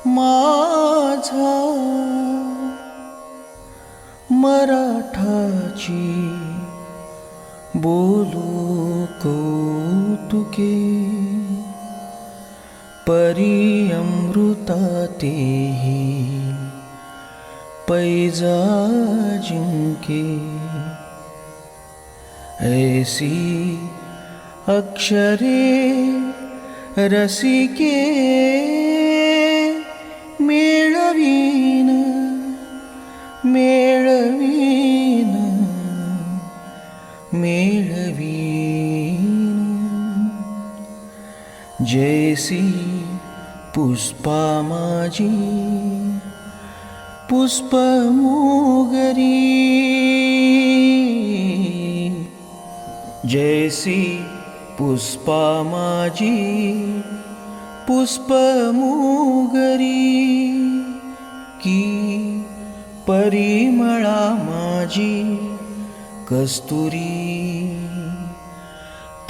माझा मराठाची बोलू कौतुके, परी अमृता तेही पैजा जिंके, ऐसी अक्षरे रसिके मेळवीन मेळवीन मेळवीन, जैसी पुष्पा माझी पुष्प मोगरी, जैसी पुष्पा माझी पुष्प मोगरी, की परिमळा माझी कस्तुरी,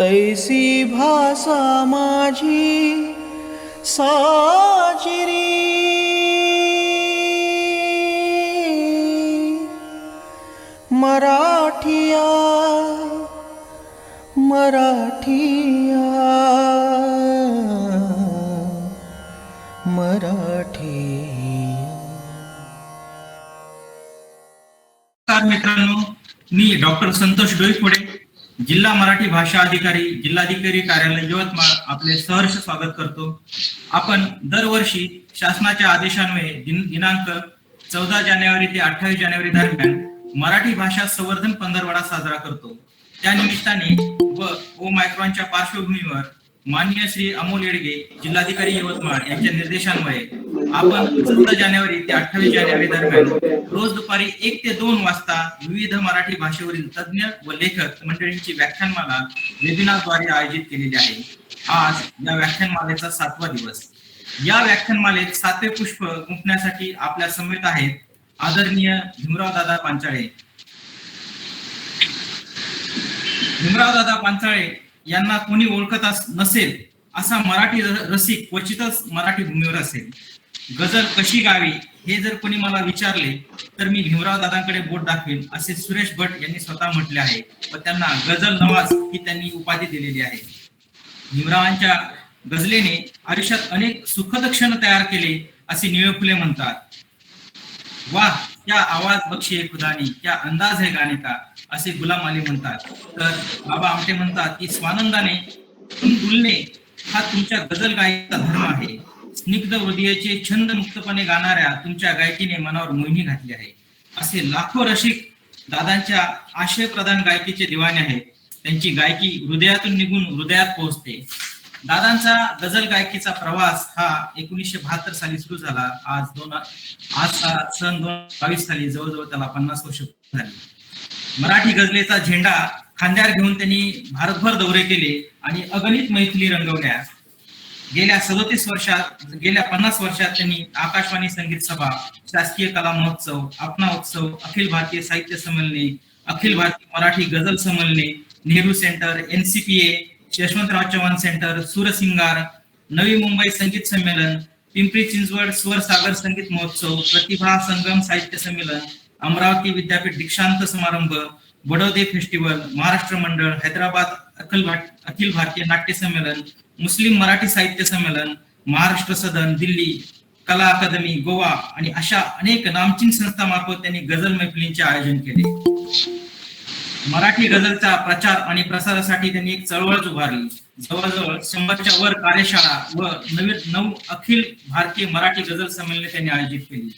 तैसी भाषा माझी साजिरी, मराठिया मराठिया मराठिया. नमस्कार मित्रांनो, मी डॉक्टर संतोष डोईफोडे, जिल्हा मराठी भाषा अधिकारी, जिल्हाधिकारी कार्यालय यवतमाळ, आपले सहर्ष स्वागत करतो. आपण दरवर्षी शासनाच्या आदेशान्वये दिनांक 14 जानेवारी ते 28 जानेवारी दरम्यान मराठी भाषा संवर्धन पंधरवडा साजरा करतो. त्या निमित्ताने व ओमायक्रॉनच्या पार्श्वभूमीवर माननीय श्री अमोल येडगे, जिल्हाधिकारी यवतमाळ यांच्या निर्देशान्वये आपण 14 जानेवारी ते 28 जानेवारी दरम्यान रोज दुपारी 1 ते 2 वाजता विविध मराठी भाषेवरील तज्ञ व लेखक मंडळींची व्याख्यानमाला वेबिनारद्वारे आयोजित केलेली आहे. आज या व्याख्यानमालेचा 7वा दिवस. या व्याख्यानमालेत 7वे पुष्प गुंफण्यासाठी आपल्या समवेत आहेत आदरणीय भीमराव दादा पांचाळे. भीमराव दादा पांचाळे यांना कोणी ओळखत नसेल असा मराठी रसिक क्वचितच मराठी भूमीवर असेल. गझल कशी गावी हे जर कोणी मला विचारले तर मी भीमराव दादांकडे बोट दाखवेन असे सुरेश भट यांनी स्वतः म्हटले आहे व त्यांना गझल नवाज ही त्यांनी उपाधी दिलेली आहे. भीमरावांच्या गझलेने आयुष्यात अनेक सुखद क्षण तयार केले असे निळे फुले म्हणतात. वाह क्या आवाज बक्षी खुदानी, क्या अंदाज है गाने का असे गुलाम अली म्हणतात. तर बाबा आमटे म्हणतात की स्वानंदाने डुलणे हा तुमच्या गझल गायकीचा धर्म आहे. स्निग्ध हृदयाचे छंद मुक्तपणे गाणाऱ्या तुमच्या गायकीने मनावर मोहिनी घातली आहे. असे लाखो रसिक दादांच्या आशयप्रधान गायकीचे दिवाने आहेत. त्यांची गायकी हृदयातून निघून हृदयात पोहोचते. दादांचा गझल गायकीचा प्रवास हा 1972 साली सुरू झाला. आज सन 2022 साली जवळजवळ त्याला 50 वर्ष झाली. मराठी गझलेचा झेंडा खांद्यावर घेऊन त्यांनी भारतभर दौरे केले आणि अगणित मैथिली रंगवल्या. गेल्या 50 वर्षात त्यांनी आकाशवाणी संगीत सभा, शासकीय कला महोत्सव, अपना उत्सव, अखिल भारतीय साहित्य संमेलने, अखिल भारतीय मराठी गझल संमेलने, Nehru centre, NCPA, Yashwantrao Chavan centre, Sursingar, Navi Mumbai संगीत संमेलन, पिंपरी चिंचवड स्वर सागर संगीत महोत्सव, प्रतिभा संगम साहित्य संमेलन, अमरावती विद्यापीठ दीक्षांत समारंभ, बडोदे फेस्टिवल, महाराष्ट्र मंडळ, हैदराबाद अखिल भारतीय नाट्य संमेलन, मुस्लिम मराठी साहित्य संमेलन, महाराष्ट्र सदन, दिल्ली कला अकादमी, गोवा आणि अशा अनेक नामचीन संस्थांमार्फत त्यांनी गझल मैफिलींचे आयोजन केले. मराठी गझलचा प्रचार आणि प्रसारासाठी त्यांनी एक चळवळच उभारली. जवळजवळ 100च्या वर कार्यशाळा व 9 अखिल भारतीय मराठी गझल संमेलने त्यांनी आयोजित केली.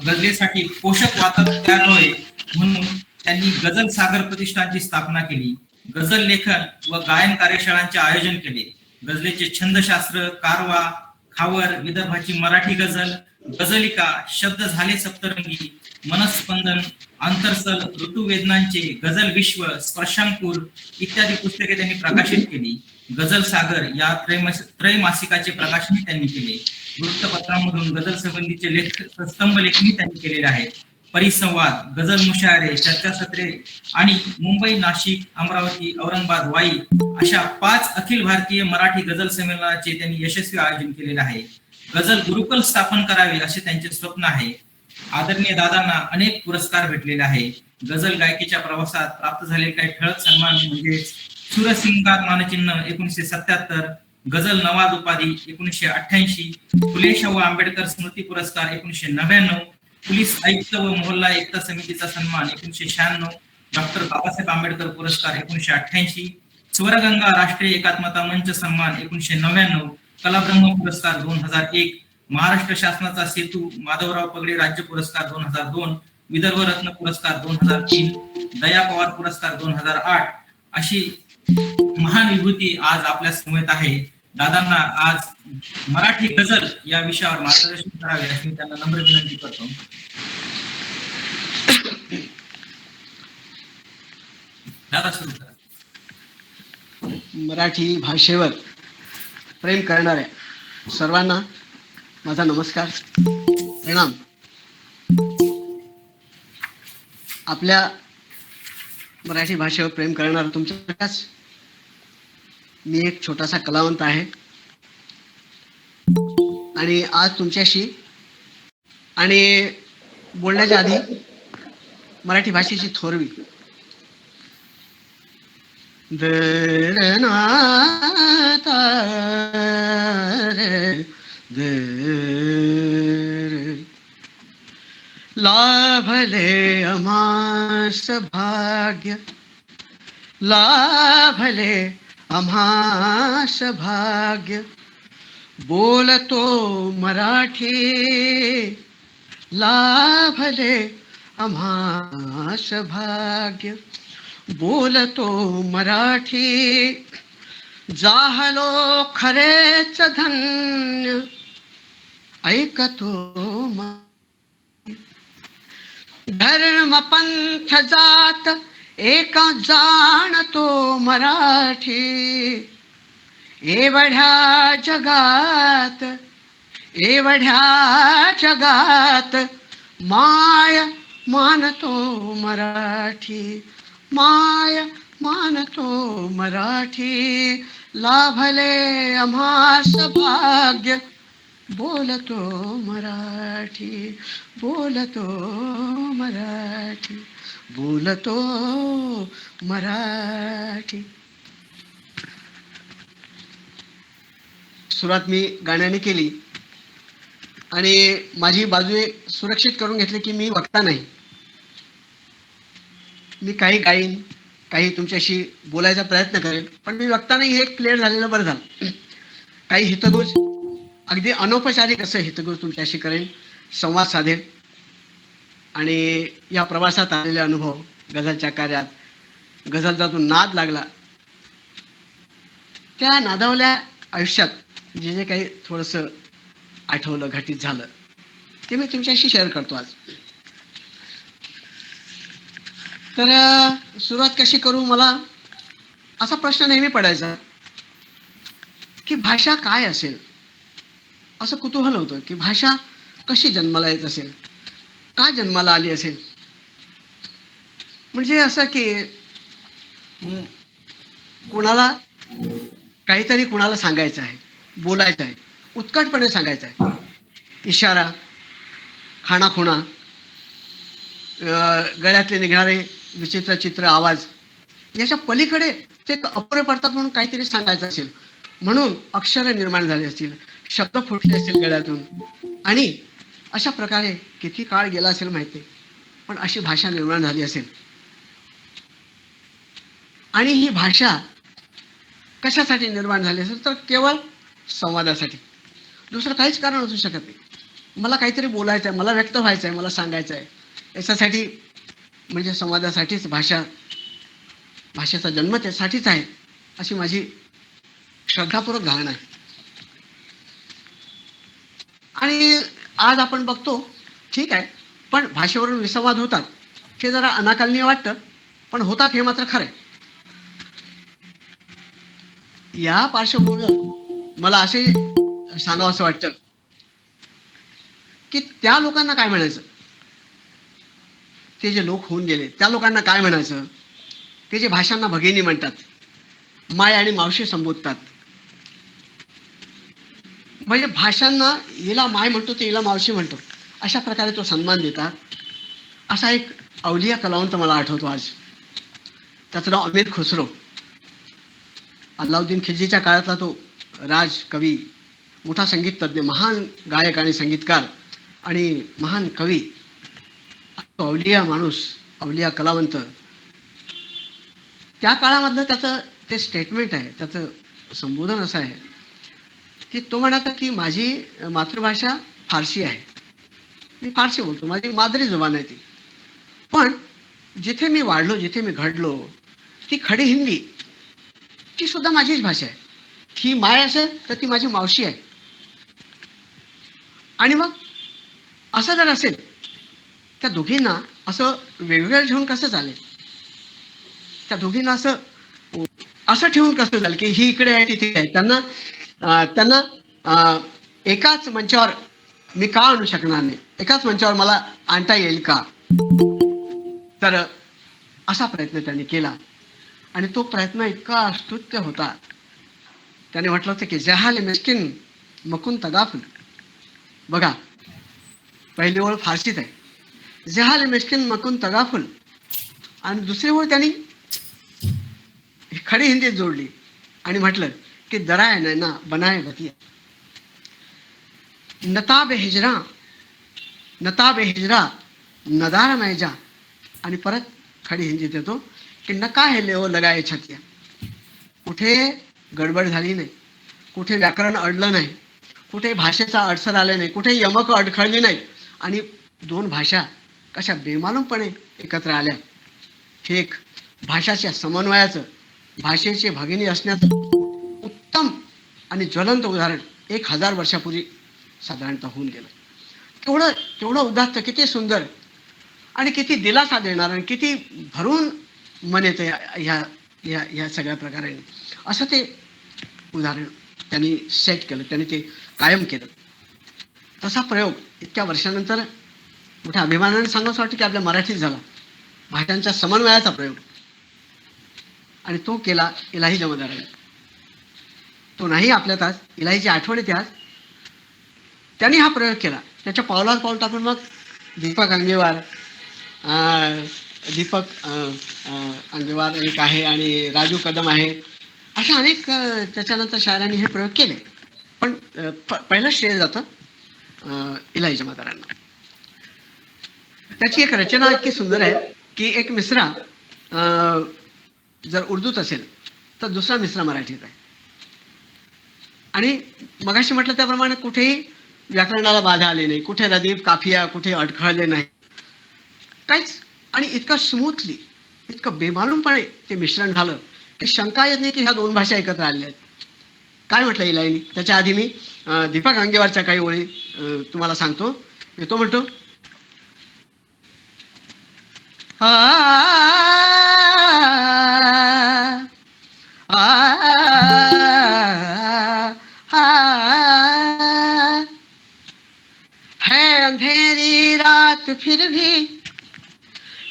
गझलेसाठी पोषक वातावरण तयार व्हावे म्हणून त्यांनी गझल सागर प्रतिष्ठानची स्थापना केली. गझल लेखन व गायन कार्यशाळांचे आयोजन केले. गझलेचे छंदशास्त्र, कारवा, खावर, विदर्भाची मराठी गझल, गझलिका, शब्द झाले सप्तरंगी, मनस्पंदन, आंतरसल, ऋतुवेदनांचे, गझल विश्व, स्पर्शांकुर इत्यादी पुस्तके त्यांनी प्रकाशित केली. गझल सागर या त्रैमासिकाचे प्रकाशन त्यांनी केले. वृत्तपत्रांमधून गझल संबंधीचे स्तंभ लेखनी त्यांनी केलेले आहेत. परिसंवाद, गझल मुशायरे, चर्चासत्रे आणि मुंबई, नाशिक, अमरावती, औरंगाबाद, वाई अशा 5 अखिल भारतीय मराठी गझल संमेलनाचे त्यांनी यशस्वी आयोजन केलेले आहे. गझल गुरुकुल स्थापन करावे असे त्यांचे स्वप्न आहे. आदरणीय दादांना अनेक पुरस्कार भेटलेले आहे. गझल गायकीच्या प्रवासात प्राप्त झालेले काही ठळक सन्मान म्हणजे सुरसिंगार मानचिन्ह 1977, गझल नवाज उपाधी 1988, फुले शाहू आंबेडकर स्मृती पुरस्कार 1999, पोलीस आयुक्त व मोहल्ला एकता समितीचा सन्मान 1996, डॉक्टर बाबासाहेब आंबेडकर पुरस्कार 1988, स्वरगंगा राष्ट्रीय एकात्मता मंच सन्मान 1999, कलाब्रह्म पुरस्कार 2001, महाराष्ट्र शासनाचा सेतू माधवराव पगडे राज्य पुरस्कार 2002, विदर्भ रत्न पुरस्कार 2003, दया पवार पुरस्कार 2008 अशी महान विभूती आज आपल्या समवेत आहे. दादांना आज मराठी गझल या विषयावर मार्गदर्शन करावे अशी मी त्यांना नम्र विनंती करतो. दादा सुरू करा. मराठी भाषेवर प्रेम करणाऱ्या सर्वांना माझा नमस्कार, प्रणाम. आपल्या मराठी भाषेवर प्रेम करणारा तुमच्याच मी एक छोटासा कलावंत आहे आणि आज तुमच्याशी आणि बोलण्याच्या आधी मराठी भाषेची थोरवी लाभले अमास भाग्य, लाभले अमास भाग्य, बोलतो मराठी, लाभले अमास भाग्य, बोलतो मराठी, जाहलो खरेच धन्य, ऐकतो धर्म पंथ जात एक जाणतो मराठी, एवढ्या जगात, एवढ्या जगात माय मानतो मराठी, माय मानतो मराठी, लाभले आम्हास भाग्य, बोलतो मराठी, बोलतो मराठी, बोलतो मराठी. सुरुवात मी गाण्याने केली आणि माझी बाजू सुरक्षित करून घेतली की मी वक्ता नाही. मी काही गाईन, काही तुमच्याशी बोलायचा प्रयत्न करेन, पण मी वक्ता नाही हे क्लिअर झालेलं बरं झालं. काही हितगुज, अगदी अनौपचारिक असं हितगुज तुमच्याशी करेन, संवाद साधेन आणि या प्रवासात आलेले अनुभव, गझलच्या कार्यात गझलचा जो नाद लागला, त्या नादावल्या आयुष्यात जे जे काही थोडंसं आठवलं, घटित झालं ते मी तुमच्याशी शेअर करतो आज. तर सुरुवात कशी करू, मला असा प्रश्न नेहमी पडायचा की भाषा काय असेल, असं कुतूहल होतं की भाषा कशी जन्माला येत असेल, का जन्माला आली असेल. म्हणजे असं की कुणाला काहीतरी कुणाला सांगायचं आहे, बोलायचं आहे, उत्कटपणे सांगायचं आहे, इशारा, खाणाखुणा, गळ्यातले निघणारे विचित्र चित्र आवाज, याच्या पलीकडे ते अपुरे पडतात म्हणून काहीतरी सांगायचं असेल, म्हणून अक्षर निर्माण झाले असतील, शब्द फुटले असतील गळ्यातून, आणि अशा प्रकारे किती काळ गेला असेल माहिती, पण अशी भाषा निर्माण झाली असेल. आणि ही भाषा कशासाठी निर्माण झाली असेल तर केवळ संवादासाठी, दुसरं काहीच कारण असू शकत नाही. मला काहीतरी बोलायचं आहे, मला व्यक्त व्हायचं आहे, मला सांगायचं आहे, याच्यासाठी म्हणजे संवादासाठीच भाषा, भाषेचा जन्म त्यासाठीच आहे अशी माझी श्रद्धापूर्वक धारणा आहे. आणि आज आपण बघतो, ठीक आहे, पण भाषेवरून विसंवाद होतात हे जरा अनाकलनीय वाटतं, पण होतात हे मात्र खरं आहे. या पार्श्वभूमीवर मला असे सांगावं असं वाटतं की त्या लोकांना काय म्हणायचं, ते जे लोक होऊन गेले त्या लोकांना काय म्हणायचं, ते जे भाषांना भगिनी म्हणतात, माय आणि मावशी संबोधतात, म्हणजे भाषांना हिला माय म्हणतो ते हिला मावशी म्हणतो, अशा प्रकारे तो सन्मान देतात. असा एक अवलिया कलावंत मला आठवतो आज. त्याचं नाव अमीर खुसरो. अल्लाउद्दीन खिलजीच्या काळातला तो राज कवी, मोठा संगीत तज्ञ, महान गायक आणि संगीतकार आणि महान कवी. तो अवलिया माणूस, अवलिया कलावंत. त्या काळामधलं त्याचं ते स्टेटमेंट आहे, त्याचं संबोधन असं आहे की तो म्हणाला की माझी मातृभाषा फारसी आहे, मी फारसी बोलतो, माझी मादरी जुबान आहे ती. पण जिथे मी वाढलो, जिथे मी घडलो, ती खडी हिंदी, ती सुद्धा माझीच भाषा आहे. ही माय असेल तर ती माझी मावशी आहे. आणि मग असं जर असेल, त्या दोघींना असं वेगवेगळं ठेवून कसं चालेल? त्या दोघींना असं ठेवून कसं चालेल की ही इकडे आहे तिथे आहे? त्यांना एकाच मंचावर मी का आणू शकणार नाही? एकाच मंचावर मला आणता येईल का? तर असा प्रयत्न त्यांनी केला आणि तो प्रयत्न इतका स्तुत्य होता. त्याने म्हटलं होतं की जहाल मिस्किन मकुन तगाफुल. बघा, पहिली ओळ फारसीत आहे, जहाल मिस्किन मकुन तगाफुल, आणि दुसरी ओळ त्यांनी खडी हिंदीत जोडली आणि म्हटलं की दराय नैना बनाए बतिया, नताब हिजरा नदार मैजा. आणि परत खडी हिंदीत येतो की नका हे लेओ लगाए छतिया. कुठे गडबड झाली नाही, कुठे व्याकरण अडलं नाही, कुठे भाषेचा अडसर आला नाही, कुठे यमक अडखळली नाही, आणि दोन भाषा कशा बेमालूमपणे एकत्र आल्या. हे एक भाषाच्या समन्वयाचं, भाषेचे भगिनी असण्याचं उत्तम आणि ज्वलंत उदाहरण 1000 वर्षापूर्वी साधारणतः होऊन गेलं. तेवढं उदात्त, किती सुंदर आणि किती दिलासा देणार आणि किती भरून मन येतं ह्या सगळ्या प्रकाराने. असं ते उदाहरण त्यांनी सेट केलं, त्यांनी ते कायम केलं. तसा प्रयोग इतक्या वर्षानंतर मोठ्या अभिमानाने सांगावंसं वाटतं की आपल्या मराठीत झाला, भाषांच्या समन्वयाचा प्रयोग. आणि तो केला इलाही जमादाराने. तो नाही आपल्यात आज, इलाहीची आठवण येते आज. त्यांनी हा प्रयोग केला. त्याच्या पावलावर पाऊल टाकून मग दीपक अंगेवार एक आहे आणि राजू कदम आहे, अशा अनेक त्याच्यानंतर शायरांनी हे प्रयोग केले. पण पहिलं श्रेय जातं इलाही जमादारांना. त्याची एक रचना इतकी सुंदर आहे की एक मिसरा जर उर्दूत असेल तर दुसरा मिसरा मराठीत आहे. आणि मगाशी म्हटलं त्याप्रमाणे कुठेही व्याकरणाला बाधा आली नाही, कुठे रदीफ काफिया कुठे अडखळले नाही, काहीच. आणि इतकं स्मूथली, इतकं बेमालूमपणे ते मिश्रण झालं की शंका येत नाही की ह्या दोन भाषा एकत्र आल्या आहेत. काय म्हटलं इलाहीनी? त्याच्या आधी मी दीपक अंगेवारच्या काही ओळी तुम्हाला सांगतो. तो म्हणतो, है अंधेरी रात फिर भी,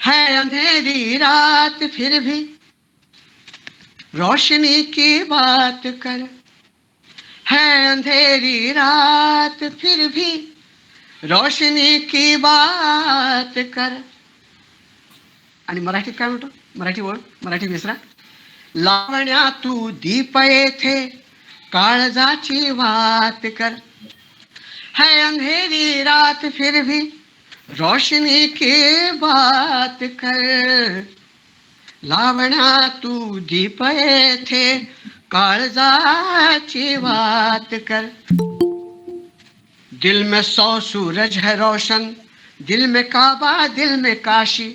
है अंधेरी रात फिर भी रोशनी की बात कर, है अंधेरी रात फिर भी रोशनी की बात कर. आणि मराठीत काय म्हणतो? मराठी ओळ, मराठी मिसरा. लावण्या तू दीप येथे काळजाची वात कर, है अंधेरी रात फिर भी रोशनी की बात कर. लावण्या तू दीप येथे काळजाची बात कर. दिल में 100 सूरज है रोशन, दिल में काबा दिल में काशी,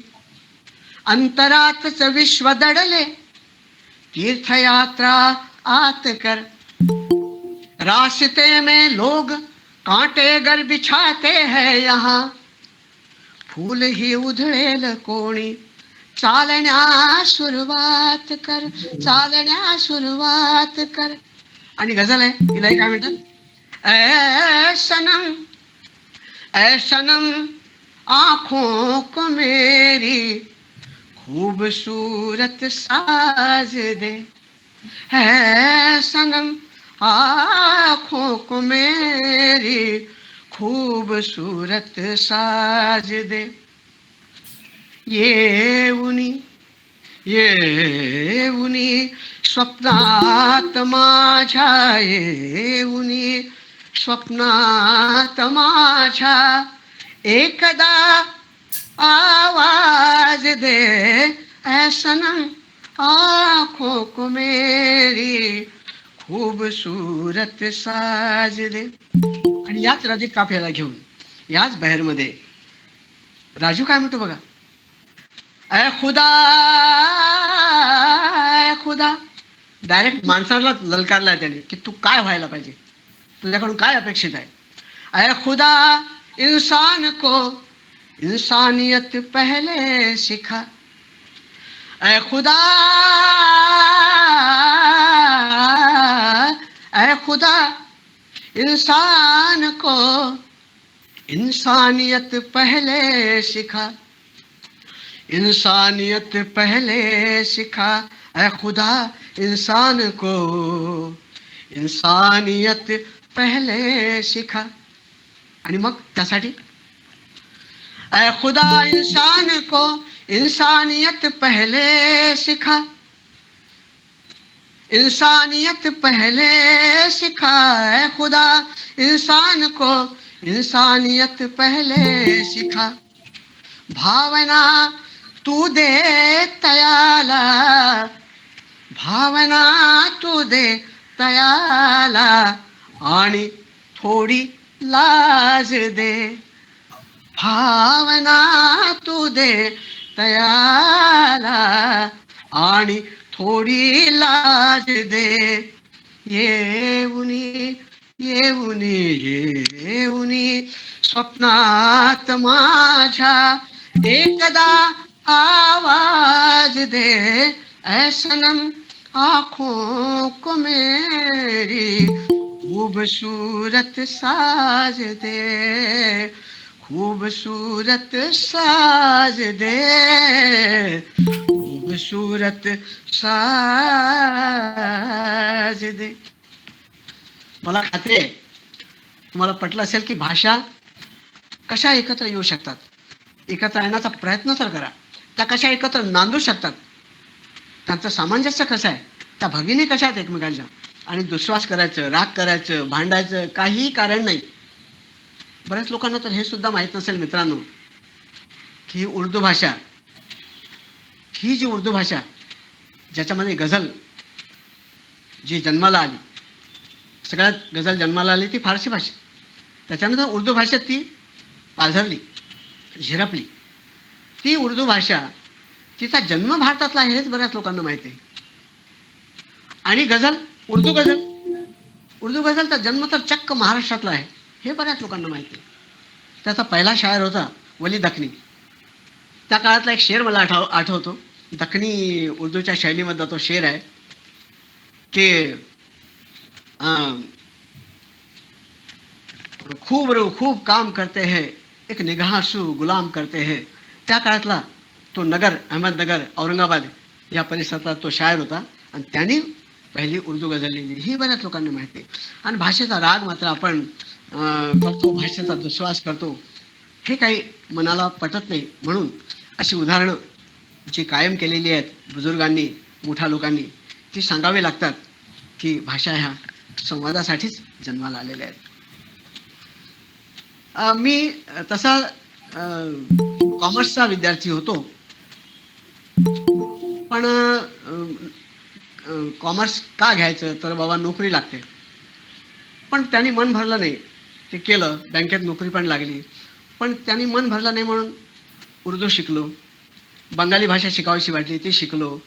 अंतरातच विश्व दडले तीर्थयात्रा आत कर. रास्ते में लोग कांटे गर बिछाते हैं यहाँ, फूल ही उधळेल कोणी, चालण्या सुरुवात कर, चालण्या सुरुवात कर. आणि गझल आहे, इलाही काय म्हणतात? ऐ सनम आँखों को मेरी खूबसूरत साज दे, है सनम आँखों को मेरी खूबसूरत साज दे, ये उन्हीं स्वप्नात माझ्या, ये उन्हीं स्वप्नात माझ्या एकदा आवाज दे, ऐ सनम आँखों को मेरी खूबसूरत साज दे. आणि याच रजत काफ्याला घेऊन याच बहरमध्ये राजू काय म्हणतो बघा, ऐ खुदा, ऐ खुदा. डायरेक्ट माणसाला ललकारलाय त्याने की तू काय व्हायला पाहिजे, तुझ्याकडून काय अपेक्षित आहे. ऐ खुदा, इंसान को इंसानियत पहले सिखा. ऐ खुदा, ऐ खुदा, इंसान को इंसानियत पहले सिखा, इंसानियत पहले सिखा. ऐ खुदा, इंसान को इंसानियत पहले सिखा. आणि मग त्यासाठी ऐ खुदा, इंसान को इंसानियत पहले सिखा, इंसानियत पहले सिखा. ऐ खुदा, इंसान को इंसानियत पहले सिखा. भावना तू दे तयाला, भावना तू दे तयाला आणि थोडी लाज दे. भावना तू दे तयाला आणि थोडी लाज दे. येऊनी स्वप्नात माझ्या एकदा आवाज दे, ऐ सनम आँखों को मेरी खूबसूरत साज दे, खूबसूरत साज दे, खूबसूरत साज दे. मला खात्री आहे तुम्हाला पटलं असेल की भाषा कशा एकत्र येऊ शकतात. एकत्र येण्याचा प्रयत्न तर करा. त्या कशा एकत्र नांदू शकतात, त्यांचं सामंजस्य कसं आहे, त्या भगिनी कशा आहेत एकमेकांच्या. आणि दुश्वास करायचं, राग करायचं, भांडायचं काहीही कारण नाही. बऱ्याच लोकांना तर हे सुद्धा माहीत नसेल मित्रांनो की उर्दू भाषा ही जी उर्दू भाषा ज्याच्यामध्ये गझल जी जन्माला आली, सगळ्यात गझल जन्माला आली ती फारसी भाषा. त्याच्यानंतर उर्दू भाषेत ती पाझरली, झिरपली. ती उर्दू भाषा तिचा जन्म भारतातला आहे हेच बऱ्याच लोकांना माहिती आहे. आणि गझल, उर्दू गझलचा जन्म तर चक्क महाराष्ट्रातला आहे हे बऱ्याच लोकांना माहिती आहे. त्याचा पहिला शायर होता वली दखनी. त्या काळातला एक शेर मला आठवतो. दखनी उर्दूच्या शैलीमधला तो शेर आहे की खूप काम करते हैं, एक निगाह सु गुलाम करते हैं. त्या काळातला तो नगर, अहमदनगर, औरंगाबाद या परिसरातला तो शायर होता आणि त्यांनी पहिली उर्दू गझल लिहिली ही बऱ्याच लोकांना माहिती आहे. आणि भाषेचा राग मात्र आपण करतो, भाषेचा दुस्वास करतो, हे काही मनाला पटत नाही. म्हणून अशी उदाहरणं जी कायम केलेली आहेत बुजुर्गांनी, मोठ्या लोकांनी, ती सांगावी लागतात की भाषा ह्या संवादासाठीच जन्माला आलेल्या आहेत. मी तसा कॉमर्सचा विद्यार्थी होतो, पण कॉमर्स का घ्यायचं तर बाबा नोकरी लागते. पण त्यांनी मन भरलं नाही, ते केलं, बँकेत नोकरी पण लागली. पण त्यांनी मन भरलं नाही म्हणून उर्दू शिकलो, बंगाली भाषा शिकावीशी वाटली ती शिकलो,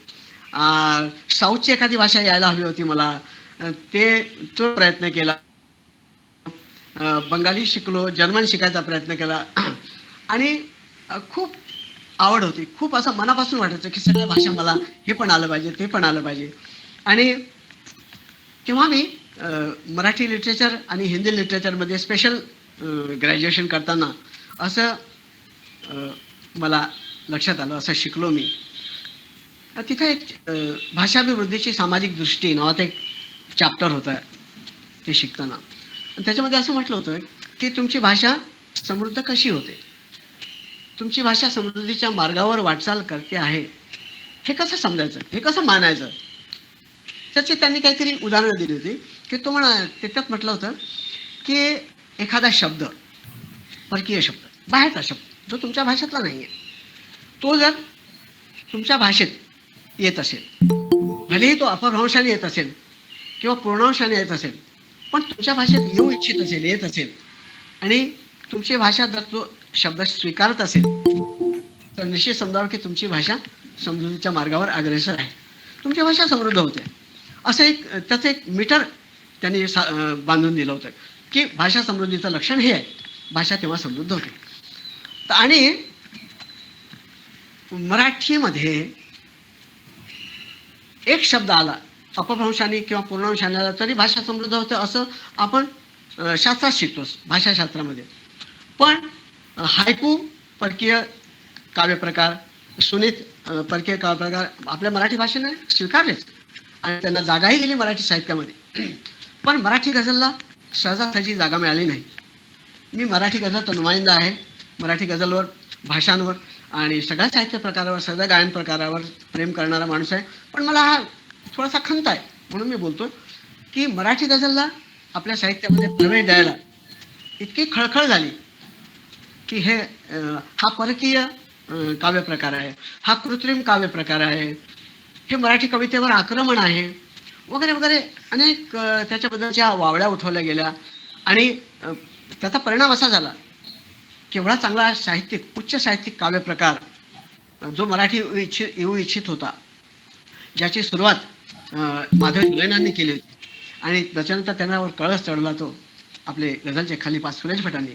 साऊथची एखादी भाषा यायला हवी होती मला, तो प्रयत्न केला, बंगाली शिकलो, जर्मन शिकायचा प्रयत्न केला. आणि खूप आवड होती, खूप असं मनापासून वाटायचं की सगळ्या भाषा मला हे पण आलं पाहिजे, ते पण आलं पाहिजे. आणि तेव्हा मी मराठी लिटरेचर आणि हिंदी लिटरेचरमध्ये स्पेशल ग्रॅज्युएशन करताना असं मला लक्षात आलं, असं शिकलो मी. तिथे एक भाषाभिवृद्धीची सामाजिक दृष्टी नावाचं एक चॅप्टर होतं. ते शिकताना. आणि त्याच्यामध्ये असं म्हटलं होतं की तुमची भाषा समृद्ध कशी होते, तुमची भाषा समृद्धीच्या मार्गावर वाटचाल करते आहे, हे कसं समजायचं, हे कसं मानायचं. त्याची त्यांनी काहीतरी उदाहरणं दिली होती की तो त्याच्यात म्हटलं होतं की एखादा शब्द, परकीय शब्द, बाहेरचा शब्द जो तुमच्या भाषेतला नाही आहे, तो जर तुमच्या भाषेत येत असेल, भलेही तो अपभ्रंशाने येत असेल किंवा पूर्णांशाने येत असेल, पण तुमच्या भाषेत येऊ इच्छित असेल, येत असेल, आणि तुमची भाषा जर तो शब्द स्वीकारत असेल, तर निश्चित समजावं की तुमची भाषा समृद्धीच्या मार्गावर अग्रेसर आहे, तुमची भाषा समृद्ध होते. असं त्याचं एक मीटर त्यांनी बांधून दिलं होतं की भाषा समृद्धीचं लक्षण हे आहे, भाषा तेव्हा समृद्ध होते. आणि मराठीमध्ये एक शब्द आला अपभ्रंशाने किंवा पूर्णांशाने आला तरी भाषा समृद्ध होते, असं आपण शास्त्रात शिकतो, भाषाशास्त्रामध्ये. पण हायकू परकीय काव्यप्रकार, सुनीत परकीय काव्यप्रकार आपल्या मराठी भाषेने स्वीकारलेच आणि त्यांना जागाही दिली मराठी साहित्यामध्ये. पण मराठी गझलला सहजासहजी जागा मिळाली नाही. मी मराठी गझलचा नुमाइंदा आहे, मराठी गझलवर, भाषांवर आणि सगळ्या साहित्य प्रकारावर, सगळ्या गायन प्रकारावर प्रेम करणारा माणूस आहे. पण मला हा थोडासा खंत आहे, म्हणून मी बोलतो की मराठी गझलला आपल्या साहित्यामध्ये प्रवेश द्यायला इतकी खळखळ झाली की हा परकीय काव्यप्रकार आहे, हा कृत्रिम काव्यप्रकार आहे, हे मराठी कवितेवर आक्रमण आहे वगैरे वगैरे अनेक त्याच्याबद्दलच्या वावड्या उठवल्या गेल्या. आणि त्याचा परिणाम असा झाला की एवढा चांगला साहित्यिक, उच्च साहित्यिक काव्यप्रकार जो मराठी येऊ इच्छित होता, ज्याची सुरुवात माधव जुलेनांनी केली होती आणि त्याच्यानंतर त्यांच्यावर कळस चढला तो आपले गझलचे खलिफा सुरेश भटांनी,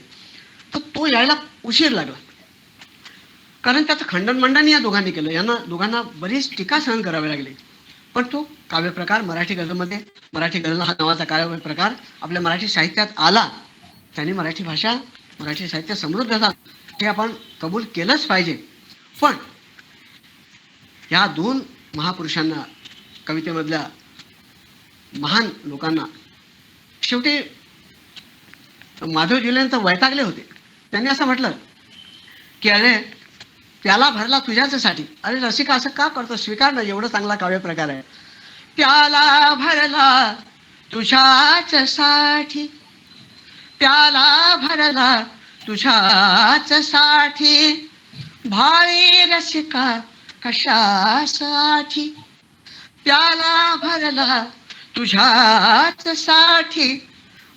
तर तो यायला उशीर लागला. कारण त्याचं खंडन या दोघांनी केलं, यांना दोघांना बरीच टीका सहन करावी लागली. पण तो काव्यप्रकार मराठी गझलमध्ये, मराठी गझल हा नावाचा काव्यप्रकार आपल्या मराठी साहित्यात आला. त्यांनी मराठी भाषा, मराठी साहित्य समृद्ध झालं, हे आपण कबूल केलंच पाहिजे. पण या दोन महापुरुषांना, कवितेमधल्या महान लोकांना शेवटी माधव जुलेंत वैतागले होते. त्यांनी असं म्हटलं की अरे प्याला भरला तुझ्याचसाठी. अरे रसिका असं का करतो, स्वीकार ना, एवढं चांगला काव्यप्रकार आहे. प्याला भरला तुझ्याच साठी, प्याला भरला तुझ्याच साठी, भाळी रसिका कशासाठी. प्याला भरला तुझ्याच साठी,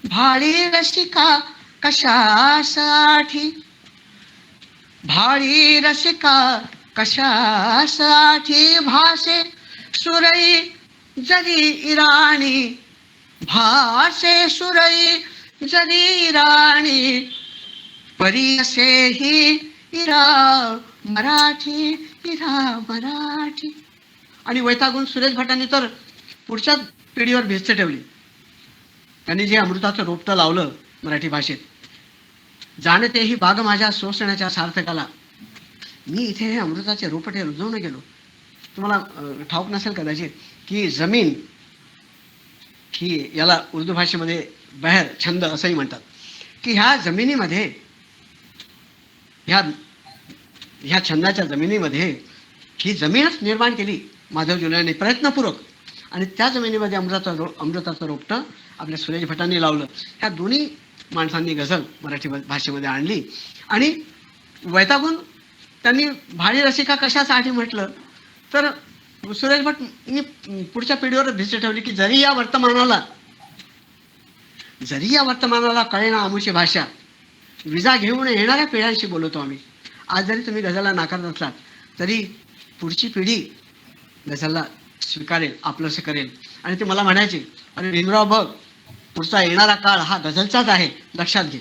भाळी रसिका कशासाठी, भाळी रसिका कशासाठी. भासे सुरई जरी इराणी, भासे सुरई जरी इराणी, परी असेही इरा मराठी, इरा मराठी. आणि वैतागून सुरेश भटांनी तर पुढच्या पिढीवर भिस्त ठेवली. त्यांनी जे अमृताचं रोपटं लावलं मराठी भाषेत, जाणतेही बाग माझ्या सोसण्याच्या सार्थकाला. मी इथे हे अमृताचे रोपटे रुजवून गेलो. तुम्हाला ठाऊक नसेल कदाचित की जमीन ही, याला उर्दू भाषेमध्ये बहर, छंद असंही म्हणतात, की ह्या जमिनीमध्ये, ह्या छंदाच्या जमिनीमध्ये ही जमीनच निर्माण केली माधव जुलेंनी प्रयत्नपूर्वक. आणि त्या जमिनीमध्ये अमृताचं रोपटं आपल्या सुरेश भटांनी लावलं. ह्या दोन्ही माणसांनी गझल मराठी भाषेमध्ये आणली. आणि वैतागून त्यांनी भाळी रसिका कशासाठी म्हटलं तर सुरेश भटनी पुढच्या पिढीवर भिस्त ठेवली की जरी या वर्तमानाला कळेना आमुची भाषा, विजा घेऊन येणाऱ्या पिढ्यांशी बोलतो आम्ही. आज जरी तुम्ही गझलला नाकारत असलात तरी पुढची पिढी गझलला स्वीकारेल, आपलंसं करेल. आणि ते मला म्हणायचे, अरे भीमराव बघ, पुढचा येणारा काळ हा गझलचाच आहे, लक्षात घे.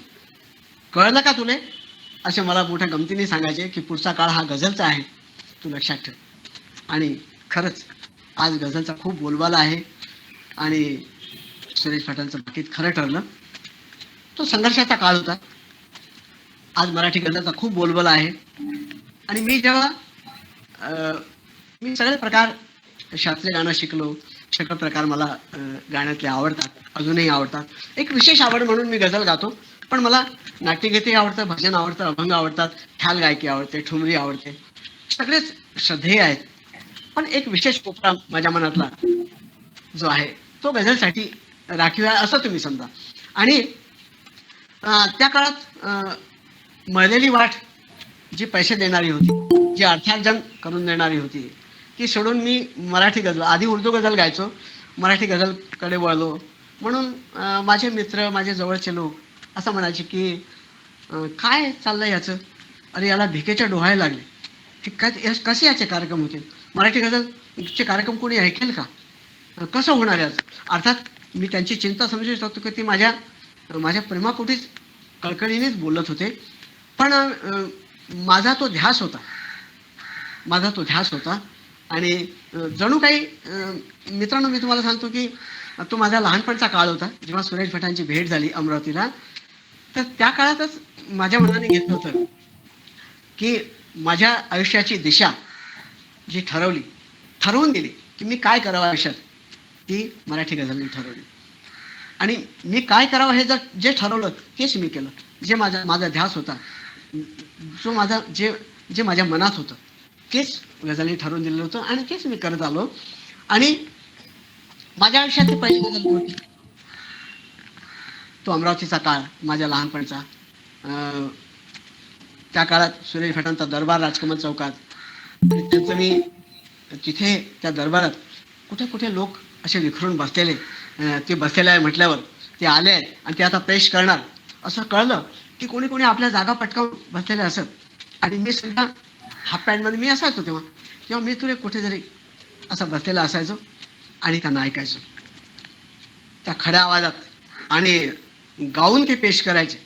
कळलं का तुले? असे मला मोठ्या गमतीने सांगायचे की पुढचा काळ हा गझलचा आहे, तू लक्षात ठेव. आणि खरंच आज गझलचा खूप बोलबाला आहे. आणि सुरेश भटांचं बाकीत खरं ठरलं. तो संघर्षाचा काळ होता. आज मराठी गझलचा खूप बोलबाला आहे. आणि मी जेव्हा मी सगळे प्रकार, शास्त्रीय गाणं शिकलो, सगळे प्रकार मला गाण्यातले आवडतात, अजूनही आवडतात. एक विशेष आवड म्हणून मी गझल गातो, पण मला नाट्यगीतही आवडतं, भजन आवडतं, अभंग आवडतात, ख्याल गायकी आवडते, ठुमरी आवडते, सगळेच श्रद्धेय आहेत. पण एक विशेष कोपरा माझ्या मनातला जो आहे तो गझलसाठी राखीव आहे असं तुम्ही समजा. आणि त्या काळात मळलेली वाट जी पैसे देणारी होती, जी अर्थार्जन करून देणारी होती, ती सोडून मी मराठी गझल, आधी उर्दू गझल गायचो, मराठी गझलकडे वळलो. म्हणून माझे मित्र, माझे जवळचे लोक असं म्हणायचे की काय चाललंय याचं, अरे याला भिकेच्या डोहायला लागले, हे काय कसे याचे कार्यक्रम होतील, मराठी गझलचे कार्यक्रम कोणी ऐकेल का, कसं होणार याचं. अर्थात मी त्यांची चिंता समजू शकतो की ती माझ्या माझ्या प्रेमापोटीच कळकळीनेच बोलत होते. पण माझा तो ध्यास होता. आणि जणू काही मित्रांनो, मी तुम्हाला सांगतो की तो माझा लहानपणचा काळ होता जेव्हा सुरेश भटांची भेट झाली अमरावतीला. तर त्या काळातच माझ्या मनाने घेतलं होतं की माझ्या आयुष्याची दिशा जी ठरवून दिली की मी काय करावं आयुष्यात, ती मराठी गझलने ठरवली. आणि मी काय करावं हे जे ठरवलं तेच मी केलं. जे माझा ध्यास होता, जो माझा जे माझ्या मनात होतं तेच गझलने ठरवून दिलेलं होतं आणि तेच मी करत आलो. आणि माझ्या आयुष्यातली पहिली गझल होती तो अमरावतीचा काळ, माझ्या लहानपणचा. त्या काळात सुरेश भटांचा दरबार राजकमल चौकात, त्यांचं मी तिथे त्या दरबारात कुठे कुठे लोक असे विखरून बसलेले, ते बसलेले आहे म्हटल्यावर ते आले आहेत आणि ते आता पेश करणार असं कळलं की कोणी कोणी आपल्या जागा पटकावून बसलेले असत. आणि मी सुद्धा हाफ पॅन्टमध्ये मी असायचो तेव्हा मी तुला कुठेतरी असं बसलेला असायचो आणि त्यांना ऐकायचो त्या खड्या आवाजात, आणि गाऊन ते पेश करायचे.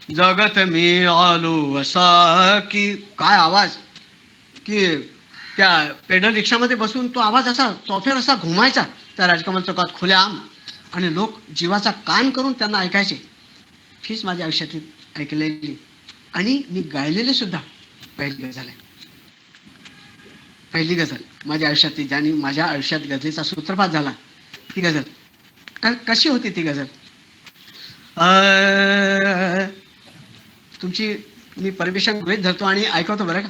जगत मी आलो असा की, काय आवाज, की त्या पेडल रिक्षामध्ये बसून तो आवाज असा चौफेर असा घुमायचा त्या राजकमल चौकात खुलेआम, आणि लोक जीवाचा कान करून त्यांना ऐकायचे. हीच माझ्या आयुष्यातली ऐकलेली आणि मी गायलेली सुद्धा पहिली गझल आहे. पहिली गझल माझ्या आयुष्यातली, ज्याने माझ्या आयुष्यात गझलेचा सूत्रपात झाला, ती गझल. कशी होती ती गझल? तुमची मी परमिशन गृहीत धरतो आणि ऐकवतो बरं का.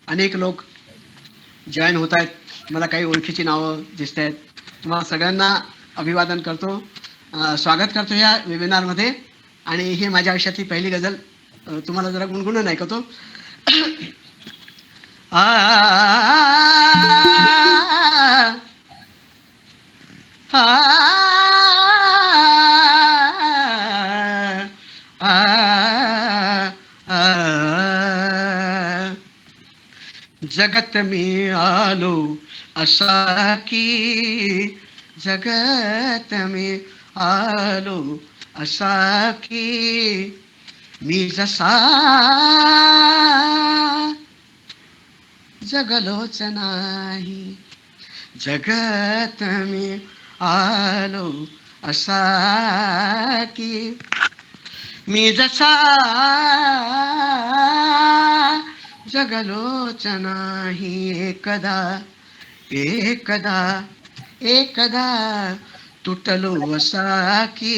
अनेक लोक जॉईन होत आहेत, मला काही ओळखीची नावं दिसत आहेत. तुम्हाला सगळ्यांना अभिवादन करतो, स्वागत करतो या वेबिनारमध्ये. आणि ही माझ्या आयुष्यातली पहिली गझल तुम्हाला जरा गुणगुणून ऐकवतो. जगत मी आलो असा की, जगत मी आलो असा की, मी जसा जगलोच नाही. जगत मी आलो असा की, मी जसा जगलोच नाही. एकदा तुटलो असा की,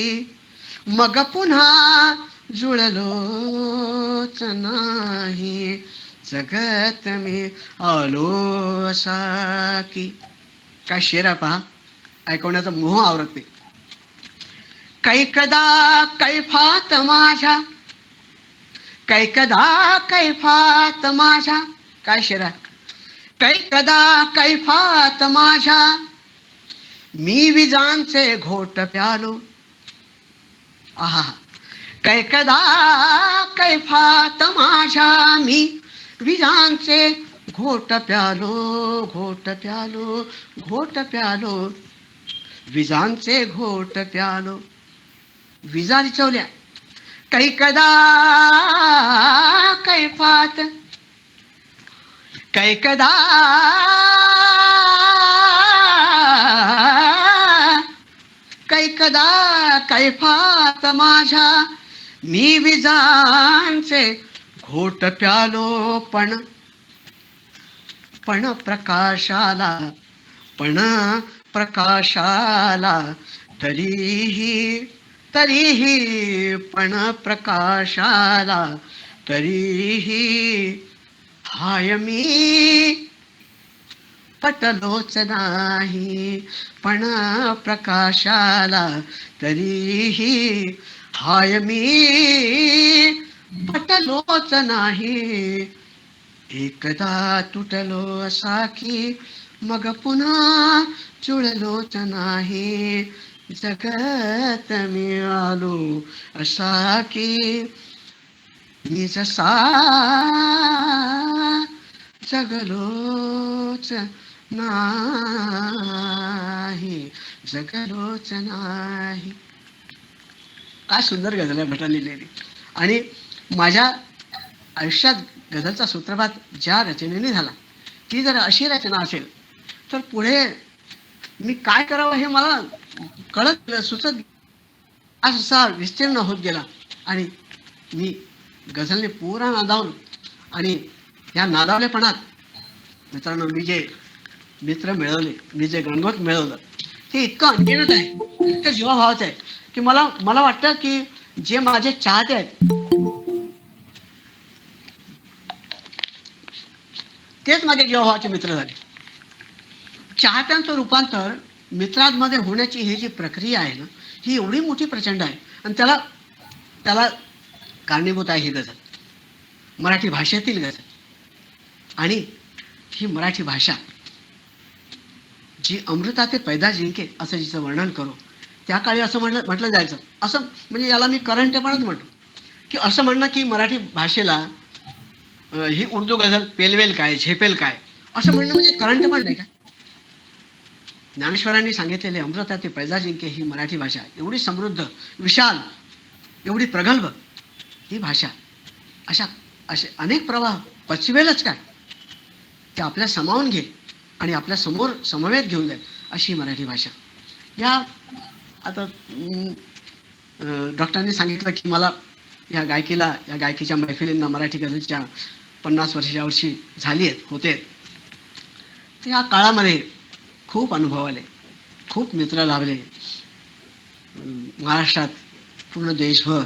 मग पुन्हा जुळलोच नाही. जगत मी आलो असा की. काय शेर आहे पहा, ऐकवण्याचा मोह आवरत नाही. कैकदा कैफात माझ्या, कैकदा कैफात माझ्या, काय शेर आहे. कैकदा कैफात माझ्या, मी विजांचे घोट प्यालो. आहा, कैकदा कैफात माझ्या, मी विजांचे घोट प्यालो, घोट प्यालो, घोट प्यालो, विजांचे घोट प्यालो. विजा रिचवल्या. कैकदा कैफात, कैकदा कैकदा कैफात माझ्या मी विजांचे घोट प्यालो पण प्रकाशाला तरीही पण प्रकाशाला तरीही हाय मी पटलोच नाही पण प्रकाशाला तरीही हाय मी पटलोच नाही. एकदा तुटलो असा की मग पुन्हा जुळलोच नाही. जगत मिळालो असा की मी जसा जगलोच नाही. काय सुंदर गझल आहे भटांनी लिहिली. आणि माझ्या आयुष्यात गझलचा सूत्रपात ज्या रचनेने झाला ती जर अशी रचना असेल तर पुढे मी काय करावं हे मला कळत सुचत असा विस्तीर्ण होत गेला. आणि मी गझलने पुरा नादावून आणि या नादावलेपणात मित्रांनो मी जे मित्र मिळवले, मी जे गणगोत मिळवलं ते इतकं अनगिनत आहे, इतकं जीवाभावाचं आहे की मला वाटतं की जे माझे चाहते आहेत तेच माझे जीवाभावाचे मित्र झाले. चाहत्यांचं रूपांतर मित्रांमध्ये होण्याची ही जी प्रक्रिया आहे ना ही एवढी मोठी प्रचंड आहे. आणि त्याला कारणीभूत आहे ही गझल, मराठी भाषेतील गझल. आणि ही मराठी भाषा जी अमृताचे पैदा जिंके असं जिचं वर्णन करू त्या काळी असं म्हटलं जायचं. असं म्हणजे याला मी करंटेपणाच म्हणतो की असं म्हणणं की मराठी भाषेला ही उर्दू गझल पेलवेल काय, झेपेल काय असं म्हणणं म्हणजे करंटेपण नाही का. ज्ञानेश्वरांनी सांगितलेले अमृताचे पैदा जिंके ही मराठी भाषा एवढी समृद्ध, विशाल, एवढी प्रगल्भ ही भाषा असे अनेक प्रवाह पचवेलच काय, ते आपल्या सामावून घेईल आणि आपल्या समोर समवेत घेऊन जाईल अशी मराठी भाषा. या आता डॉक्टरांनी सांगितलं की मला या गायकीच्या मैफिलींना मराठी गझलच्या 50 वर्षी झाली होते. तर या काळामध्ये खूप अनुभव आले, खूप मित्र लाभले. महाराष्ट्रात पूर्ण देशभर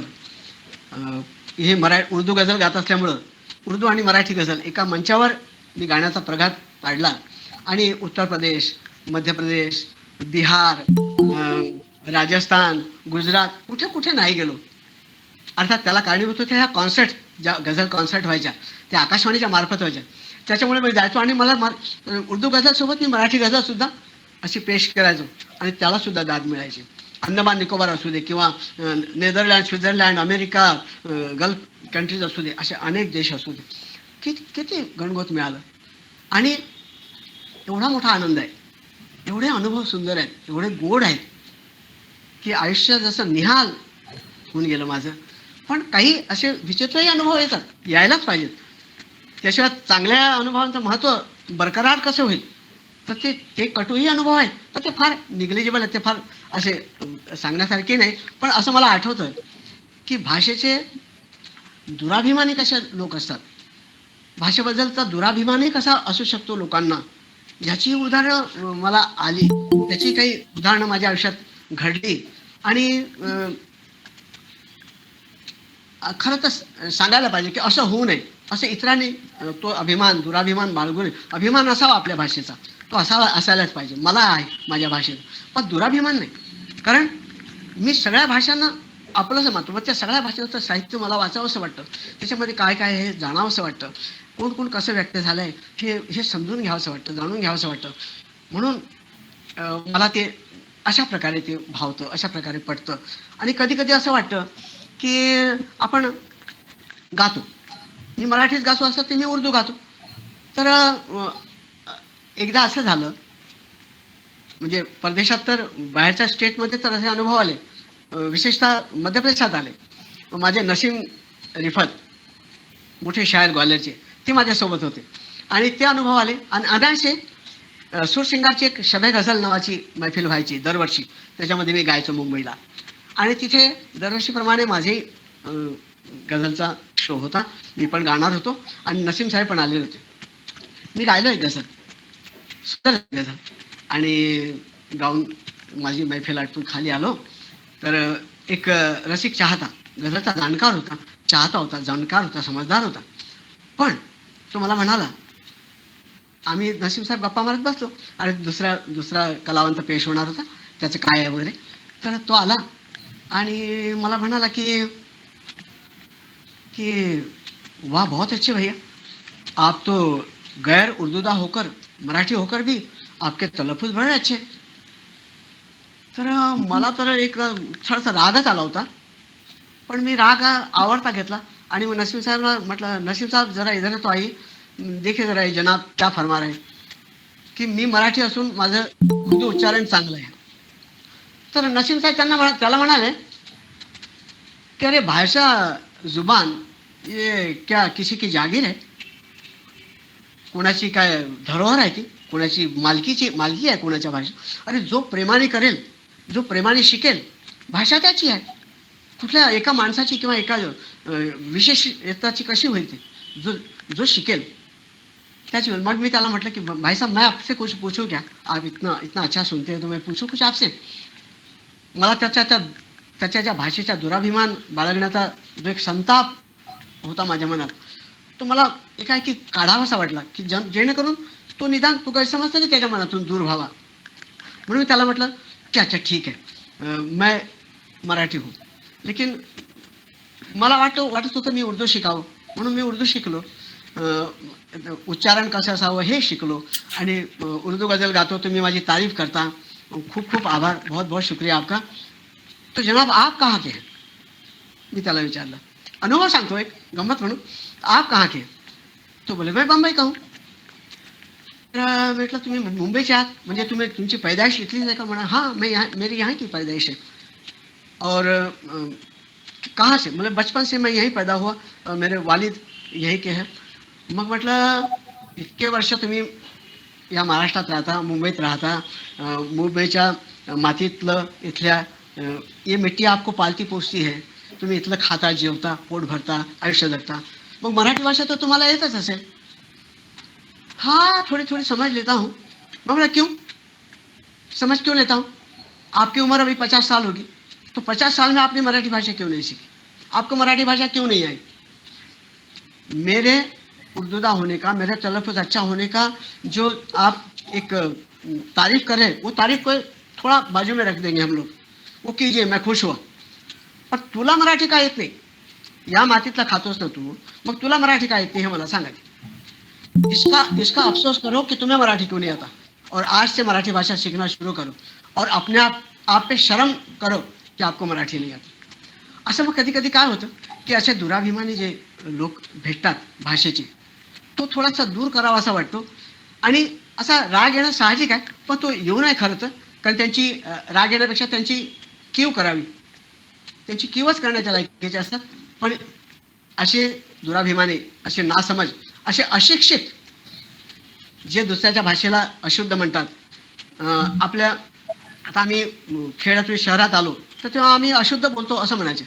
हे उर्दू गझल गात असल्यामुळं उर्दू आणि मराठी गझल एका मंचावर मी गाण्याचा प्रघात पाडला. आणि उत्तर प्रदेश, मध्य प्रदेश, बिहार, राजस्थान, गुजरात कुठे कुठे नाही गेलो. अर्थात त्याला कारणीभूत होत्या ह्या कॉन्सर्ट, ज्या गझल कॉन्सर्ट व्हायच्या त्या आकाशवाणीच्या मार्फत व्हायच्या. त्याच्यामुळे मी जायचो आणि मला उर्दू गझलसोबत मी मराठी गझलसुद्धा अशी पेश करायचो आणि त्यालासुद्धा दाद मिळायची. अंदमान निकोबार असू दे किंवा Netherland, Switzerland, America, gulf countries असू दे, असे अनेक देश असू दे, किती गणगोत मिळालं. आणि एवढा मोठा आनंद आहे, एवढे अनुभव सुंदर आहेत, एवढे गोड आहेत की आयुष्य जसं निहाल होऊन गेलं माझं. पण काही असे विचित्रही अनुभव येतात, यायलाच पाहिजेत. त्याशिवाय चांगल्या अनुभवांचं महत्त्व बरकरार कसं होईल. तर ते कटूही अनुभव आहेत तर ते फार निग्लिजिबल आहेत, ते फार असे सांगण्यासारखे नाही. पण असं मला आठवतं की भाषेचे दुराभिमानी कसे लोक असतात, भाषेबद्दलचा दुराभिमानही कसा असू शकतो लोकांना, याची उदाहरणं मला आली. त्याची काही उदाहरणं माझ्या आयुष्यात घडली. आणि खरं तर सांगायला पाहिजे की असं होऊ नये, असं इतरांनी तो दुराभिमान बाळगू नये. अभिमान असावा आपल्या भाषेचा, तो असायलाच पाहिजे. मला आहे माझ्या भाषेचा, पण दुराभिमान नाही. कारण मी सगळ्या भाषांना आपलंसं मानतो, मग त्या सगळ्या भाषेचं साहित्य मला वाचावंसं वाटतं, त्याच्यामध्ये काय काय हे जाणावंसं वाटतं, कोण कसं व्यक्त झालं आहे हे समजून घ्यावंसं वाटतं, जाणून घ्यावंसं वाटतं. म्हणून मला ते अशा प्रकारे ते भावतं, अशा प्रकारे पटतं. आणि कधी कधी असं वाटतं की आपण गातो, मी मराठीत गातो असं ते मी उर्दू गातो. तर एकदा असं झालं, म्हणजे परदेशात तर बाहेरच्या स्टेटमध्ये तर असे अनुभव आले, विशेषतः मध्य प्रदेशात आले. माझे नसीम रिफत, मोठे शायर ग्वाल्हेरचे, ते माझ्यासोबत होते आणि ते अनुभव आले. आणि अनायसे सूरसिंगारची एक शबे गझल नावाची मैफिल व्हायची दरवर्षी. त्याच्यामध्ये मी गायचो मुंबईला. आणि तिथे दरवर्षीप्रमाणे माझे गझलचा शो होता. मी पण गाणार होतो आणि नसीम साहेब पण आलेले होते. मी गायलो एक गझल, सुंदर गझल. आणि गाऊन माझी मैफिल आटपून खाली आलो तर एक रसिक चाहता, गझलचा जाणकार होता, चाहता होता, जाणकार होता, समजदार होता. पण तो मला म्हणाला, आम्ही नसीम साहेब गप्पा मारत बसलो आणि दुसरा कलावंत पेश होणार होता, त्याचं काय आहे वगैरे. तर तो आला आणि मला म्हणाला की कि वाह बहुत अच्छे भैया, आप तो गैर उर्दूदा होकर मराठी होकर भी आपके तलफुज बड़े अच्छे. तर मला तर एक थोडासा रागच आला होता. पण मी राग आवडता घेतला आणि मग नसीम साहेबला म्हटलं, नसीम साहेब जरा इधर तो आई, देखिए जरा जनाब क्या फरमा रहे, की मी मराठी असून माझं उर्दू उच्चारण चांगलं आहे. तर नसीम साहेब त्याला म्हणाले की अरे भाषा जुबान ये क्या किसी की जागीर है, कोणाची काय धरोहर आहे ती, कोणाची मालकी आहे कोणाच्या भाषा. अरे जो प्रेमाने करेल, जो प्रेमाने शिकेल, भाषा त्याची आहे. कुठल्या एका माणसाची किंवा एका विशेष येताची कशी होईल ती, जो शिकेल त्याची होईल. मग मी त्याला म्हटलं की भाई साहब मैं आपसे कुछ पूछूं क्या, आप इतना इतना अच्छा सुनते हैं तो मैं पूछूं कुछ आपसे. मला त्याच्या ज्या भाषेचा दुराभिमान बाळगण्याचा जो एक संताप होता माझ्या मनात, तो मला एकाएकी काढावासा वाटला की जेणेकरून तो निदान तो गैरसमज तरी त्याच्या मनातून दूर व्हावा. म्हणून मी त्याला म्हटलं की अच्छा ठीक है, मैं मराठी हूँ, लेकिन मला वाटत होतं मी उर्दू शिकावं, म्हणून मी उर्दू शिकलो. उच्चारण कसं असावं हे शिकलो आणि उर्दू गझल गातो. तुम्ही माझी तारीफ करता, खूप खूप आभार, बहुत बहुत शुक्रिया आपका. तो जनाब आप कहाँ के हैं, मी त्याला विचारलं. अनुभव सांगतो एक गंमत म्हणून, आप कहाँ के. तो बोले मैं बम्बई का हूँ. तर म्हटलं तुम्ही मुंबईचे आहात, म्हणजे तुमची पैदाइश इथलीच आहे का. म्हणा हाँ मैं यहाँ, मेरी यहाँ की पैदाइश है. और कहाँ से, मतलब बचपन से मैं यहीं पैदा हुआ और मेरे वालिद यहीं के हैं. मग म्हटलं इतके वर्ष तुम्ही या महाराष्ट्रात राहता, मुंबईत राहता, मुंबईच्या मातीतलं इथल्या ये मिट्टी आपको पालती पोसती है, तुम्ही इथलं खाता, जेवता, पोट भरता, आयुष्य जगता, मग मराठी भाषा तो तुम्हाला येतच असेल. हाँ थोड़ी थोड़ी समझ लेता हूँ. मग बोला क्यों, समझ क्यों लेता हूँ, आपकी उम्र अभी 50 साल होगी, तो 50 साल में आपने मराठी भाषा क्यों नहीं सीखी, आपको मराठी भाषा क्यों नहीं आई. मेरे उर्दूदा होने का, मेरा तलफ़ुज़ अच्छा होने का जो आप एक तारीफ कर रहे हैं, वो तारीफ को थोड़ा बाजू में रख देंगे हम लोग, वो कीजिए, मैं खुश हुआ. पण तुला मराठी का येत नाही, या मातीतला खातोस ना तू, मग तुला मराठी का येत नाही हे मला सांगायचं. इसका अफसोस करो कि तुम्हें मराठी क्यों नहीं आता, और आज से मराठी भाषा सीखना शुरू करो और अपने आप पे शर्म करो की आपको मराठी नाही आता. असं मग कधी कधी काय होतं की असे दुराभिमानी जे लोक भेटतात भाषेचे, तो थोडासा दूर करावा असा वाटतो. आणि असा राग येणं साहजिक आहे, पण तो येऊ नये खरं तर, कारण त्यांची राग येण्यापेक्षा त्यांची कीव करावी, त्यांची कीवच करण्याच्या लायकीचे असतात. पण असे दुराभिमानी, असे नासमज, असे अशिक्षित जे दुसऱ्याच्या भाषेला अशुद्ध म्हणतात. आपल्या आता आम्ही खेड्यातून शहरात आलो तर तेव्हा आम्ही अशुद्ध बोलतो असं म्हणायचे.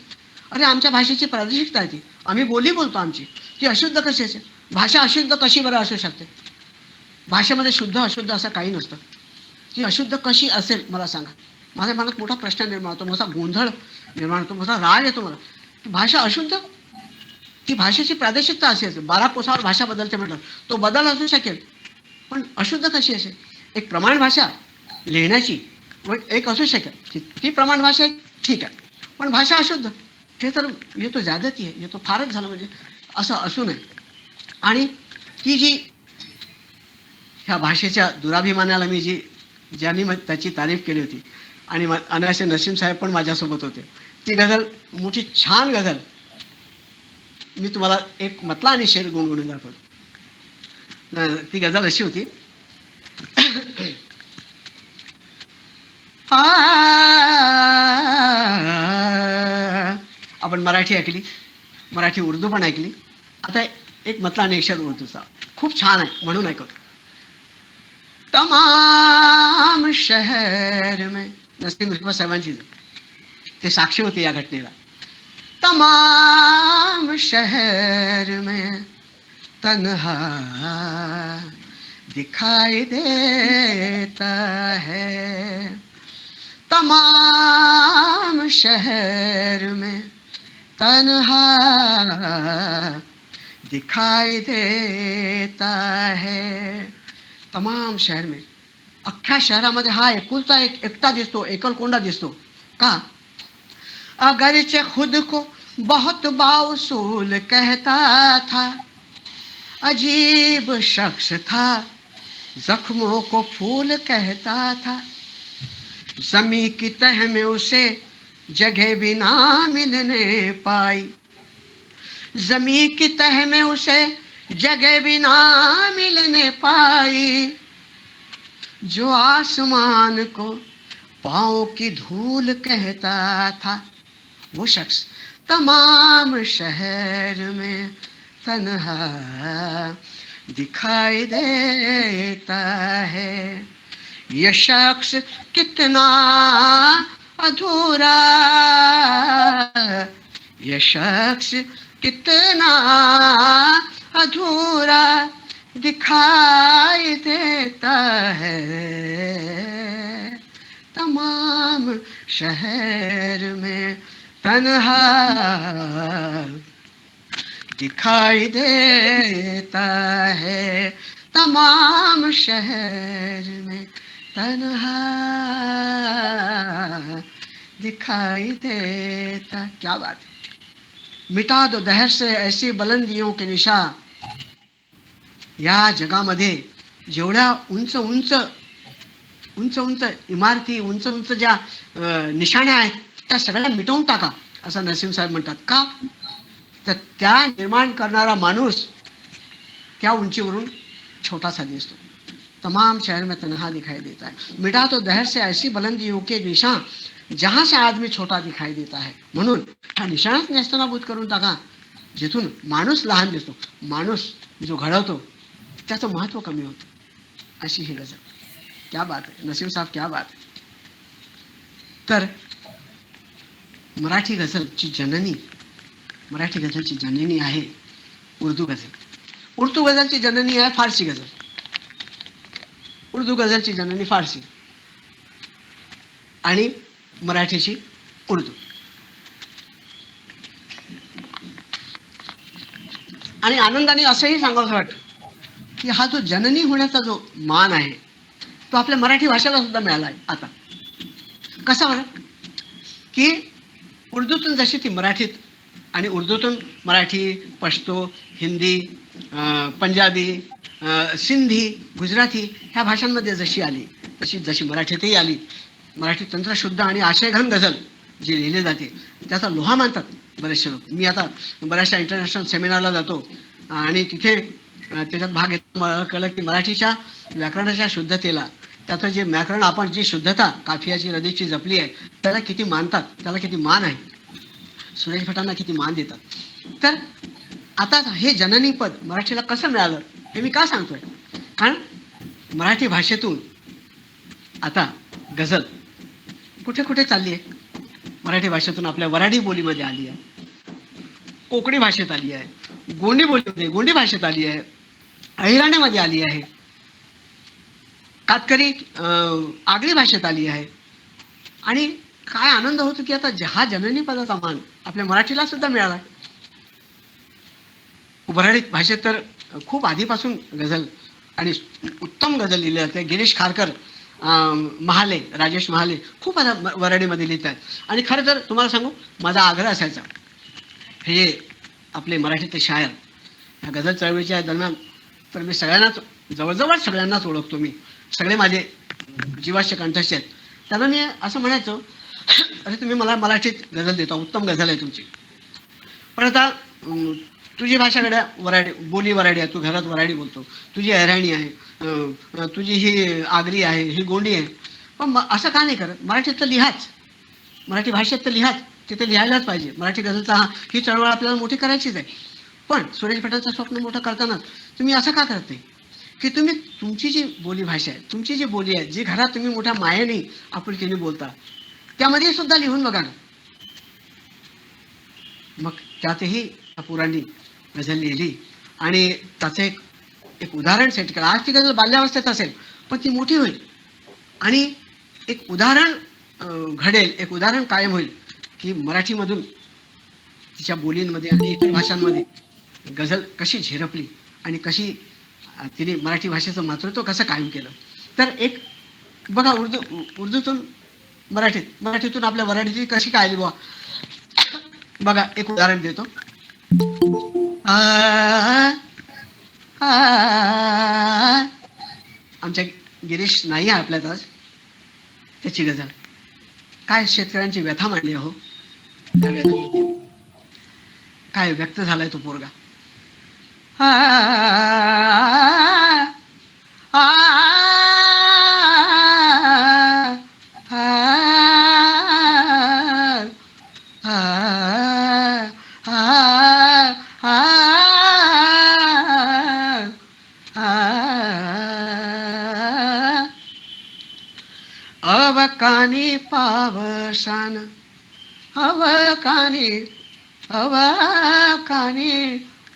अरे आमच्या भाषेची प्रादेशिकता आहे ती, आम्ही बोली बोलतो आमची, ती अशुद्ध कशी असेल, भाषा अशुद्ध कशी बरं असू शकते. भाषेमध्ये शुद्ध अशुद्ध असं काही नसतं. ती अशुद्ध कशी असेल मला सांगा. माझ्या मनात मोठा प्रश्न निर्माण होतो, मोठा गोंधळ निर्माण होतो, मोठा राग येतो मला की भाषा अशुद्ध, ती भाषेची प्रादेशिकता अशी असेल. 12 कोसावर भाषा बदलते म्हटलं, तो बदल असू शकेल, पण अशुद्ध कशी असेल. एक प्रमाण भाषा लिहिण्याची एक असू शकेल, ती प्रमाण भाषा आहे, ठीक आहे, पण भाषा अशुद्ध हे तर हे तो ज्यादती आहे, हे तो फारच झालं. म्हणजे असं असू नये. आणि ती जी ह्या भाषेच्या दुराभिमानाला मी ज्यांनी त्याची तारीफ केली होती आणि अनायसे नसीम साहेब पण माझ्यासोबत होते, ती गझल मोठी छान गझल मी तुम्हाला एक मतला आणि शेर गुणगुणून दाखवतो. ती गझल अशी होती. आपण मराठी ऐकली, मराठी उर्दू पण ऐकली, आता एक मतला आणि एक शेर उर्दूचा खूप छान आहे म्हणून ऐकतो. तमाम शहर में, नसीम हिकमत साहेबांची ते साक्षी होते या घटनेला. तमाम शहर में तन्हा दिखाई देता है, तमाम शहर में तन्हा दिखाई देता है. तमाम शहर में, अख्ख्या शहरामध्ये हा एकुलता एक एकटा दिसतो, एकलकोंडा दिसतो. का? अगरचे खुद को बहुत बाउसूल कहता था, अजीब शख्स था, जख्मों को फूल कहता था. जमी की तह में उसे जगह भी ना मिलने पाई, जमी की तह में उसे जगह भी ना मिलने पाई. जो आसमान को पाँव की धूल कहता था, वो शख्स तमाम शहर में तन्हा दिखाई देता है. ये शख्स कितना अधूरा, ये शख्स कितना अधूरा दिखाई देता है. तमाम शहर में तन्हा दिखाई देता है, तमाम शहर में तन्हा दिखाई देता. क्या बात है. मिटा दो दहर से ऐसी बुलंदियों के निशा. या जगामध्ये जेवढ्या उंच उंच उंच उंच इमारती, उंच उंच ज्या निशाण्या आहेत त्या सगळ्या मिटवून टाका, असं नसीम साहेब म्हणतात. का? तर त्या निर्माण करणारा माणूस त्या उंचीवरून छोटासा दिसतो. तमाम शहर में तन्हा दिखाई देता है. मिटा तो दहर से ऐसी बुलंदियों के निशान जहां से आदमी छोटा दिखाई देता है. म्हणून हा निशाणाच नेस्तनाबूत करून टाका, जिथून माणूस लहान दिसतो. माणूस जो घडवतो त्याचं महत्व कमी होतं. अशी ही गजल. क्या बात आहे नसीम साहेब, क्या बात आहे. तर मराठी गझलची जननी, मराठी गझलची जननी आहे उर्दू गझल. उर्दू गझलची जननी आहे फारसी गझल. उर्दू गझलची जननी फारसी आणि मराठीची उर्दू. आणि आनंदाने असंही सांगावं वाटतं की हा जो जननी होण्याचा जो मान आहे तो आपल्या मराठी भाषेला सुद्धा मिळाला आहे आता. कसा बरं? की उर्दूतून जशी ती मराठीत आणि उर्दूतून मराठी, पश्तो, हिंदी, पंजाबी, सिंधी, गुजराती ह्या भाषांमध्ये जशी आली तशी जशी मराठीतही आली. मराठी तंत्रशुद्ध आणि आशयघन गझल जी लिहिली जाते त्याचा लोहा मानतात बरेचसे लोक. मी आता बऱ्याचशा इंटरनॅशनल सेमिनारला जातो आणि तिथे त्याच्यात भाग घेतो. मला कळलं की मराठीच्या व्याकरणाच्या शुद्धतेला, त्याचं जे व्याकरण आपण जी शुद्धता काफियाची रदीची जपली आहे त्याला किती मानतात, त्याला किती मान आहे. सुरेश भटांना किती मान देतात. तर आता हे जननी पद मराठीला कसं मिळालं हे मी का सांगतोय, कारण मराठी भाषेतून आता गझल कुठे कुठे चालली आहे. मराठी भाषेतून आपल्या वऱ्हाडी बोलीमध्ये आली आहे, कोकणी भाषेत आली आहे, गोंडी बोलीमध्ये गोंडी भाषेत आली आहे, अहिराण्यामध्ये आली आहे, कातकरी आगरी भाषेत आली आहे. आणि काय आनंद होतो की आता हा जननी पदाचा मान आपल्या मराठीला सुद्धा मिळाला. वऱ्हाडी भाषेत तर खूप आधीपासून गझल आणि उत्तम गझल लिहिले जाते. गिरीश खारकर, महाले, राजेश महाले खूप आता वऱ्हाडीमध्ये लिहित आहेत. आणि खरं तर तुम्हाला सांगू, माझा आग्रह असायचा हे आपले मराठीतले शायर ह्या गझल चळवळीच्या दरम्यान तर मी सगळ्यांनाच, जवळजवळ सगळ्यांनाच ओळखतो. मी सगळे माझे जीवाचे कंठस्थ आहेत. त्यांना मी असं म्हणायचो, अरे तुम्ही मला मराठीत गझल देता, उत्तम गझल आहे तुमची, पण आता तुझी भाषाकडे वऱ्हाडी बोली वऱ्हाडी आहे, तू घरात वऱ्हाडी बोलतो, तुझी अहिराणी आहे, तुझी ही आगरी आहे, ही गोंडी आहे, पण असं का नाही करत? मराठीत तर लिहाच, मराठी भाषेत तर लिहाच, तिथे लिहायलाच पाहिजे. मराठी गझलचा ही चळवळ आपल्याला मोठी करायचीच आहे. पण सुरेश भटांचं स्वप्न मोठं करतानाच तुम्ही असं का करत नाही? की तुम्ही तुमची जी बोली भाषा आहे, तुमची जी बोली आहे, जी घरात तुम्ही मोठ्या मायेने आपुलकीने बोलता, त्यामध्ये सुद्धा लिहून बघा ना. मग त्यातही पुरांनी गझल लिहिली आणि त्याचं एक एक उदाहरण सेट केलं. आज ती गझल बाल्यावस्थेत असेल पण ती मोठी होईल आणि एक उदाहरण घडेल, एक उदाहरण कायम होईल की मराठीमधून तिच्या बोलींमध्ये आणि इतर भाषांमध्ये गझल कशी झिरपली आणि कशी तिने मराठी भाषेचं मातृत्व कसं कायम केलं. तर एक बघा, उर्दूतून मराठीतून आपल्या मराठीची कशी काय बुवा. बघा एक उदाहरण देतो. आमच्या गिरीश नाही आहे आपल्यात आज, त्याची गझल काय शेतकऱ्यांची व्यथा मांडली हो. काय व्यक्त झालाय तो पोरगा. अवकानी पावसान अवकानी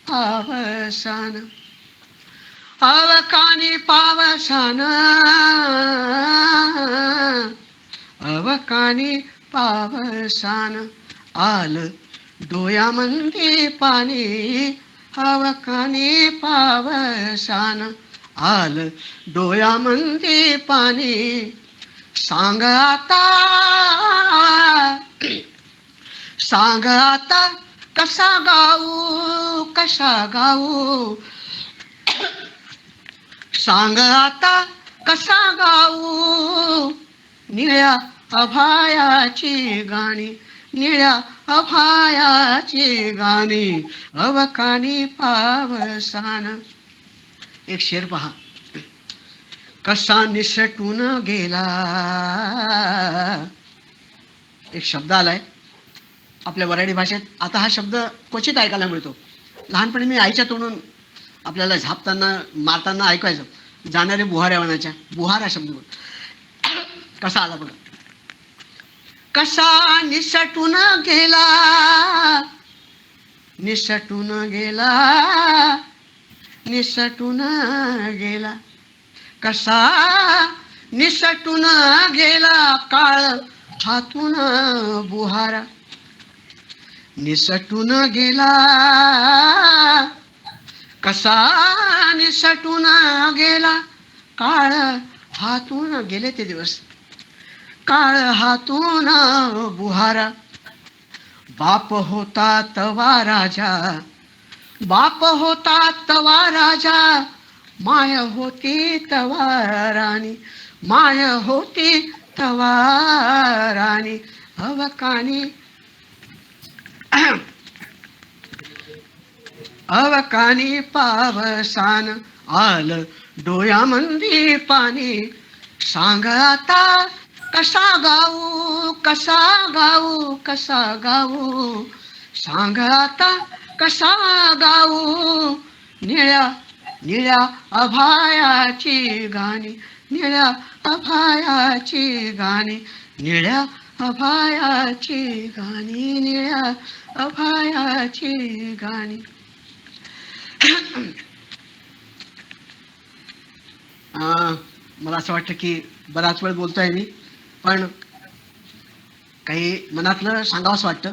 पावसान अवकानी पावसान अवकानी पावसान आल डोयामंदी पाणी अवकानी पावसान आल डोयामंदी पाणी सांग आता कसा गाऊ सांग आता कसा गाऊ निळ्या अभायाची गाणी निळ्या अभायाची गाणी अवकानी पावसान. एक शेर पहा कसा निसटून गेला. एक शब्द आलाय आपल्या वऱ्हाडी भाषेत. आता हा शब्द क्वचित ऐकायला मिळतो. लहानपणी मी आईच्या तोंडून आपल्याला झापताना मारताना ऐकायचं, जाणारे बुहार यावनाच्या. बुहार हा शब्द कसा आला बघा. कसा निसटून गेला निसटून गेला निसटून गेला कसा निसटून गेला काळ हातून बुहारा निसटून गेला कसा निसटून गेला काळ हातून गेले ते दिवस काळ हातून बुहारा. बाप होता तवा राजा बाप होता तवा राजा माय होती तवा राणी माय होती तवा राणी अवकानी अवकानी पावसान आल डोयामंदी पाणी सांग आता कसा गाऊ सांग आता कसा गाऊ निळ्या अभायाची गाणी निळ्या अभायाची गाणी निळ्या अभायाची गाणी निळ्या अभायाची गाणी. मला असं वाटतं की बराच वेळ बोलतोय मी, पण काही मनातलं सांगावंसं वाटतं,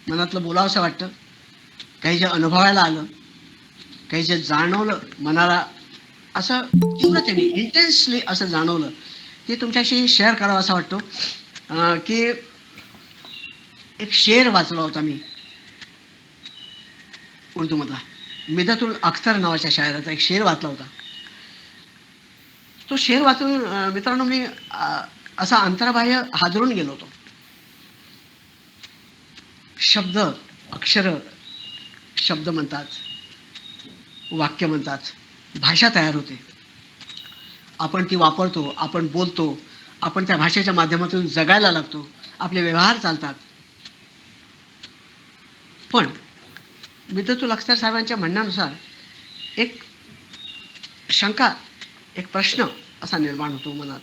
मनातलं बोलावंसं वाटतं, काही जे अनुभवायला आलं, काही जे जाणवलं मनाला, असं तीव्रतेने इंटेन्सली असं जाणवलं ते तुमच्याशी शेअर करावं असं वाटतो. की एक शेर वाचला होता मी उर्दूमधला, मिदतुल अख्तर नावाच्या शायराचा एक शेर वाचला होता. तो शेर वाचून मित्रांनो मी असा अंतर्बाह्य हादरून गेलो होतो. शब्द अक्षर शब्द म्हणतात, वाक्य म्हणतात, भाषा तयार होते, आपण ती वापरतो, आपण बोलतो, आपण त्या भाषेच्या माध्यमातून जगायला लागतो, आपले व्यवहार चालतात. पण मिदतुल अख्तर साहेबांच्या म्हणण्यानुसार शंका, एक प्रश्न असा निर्माण होतो मनात,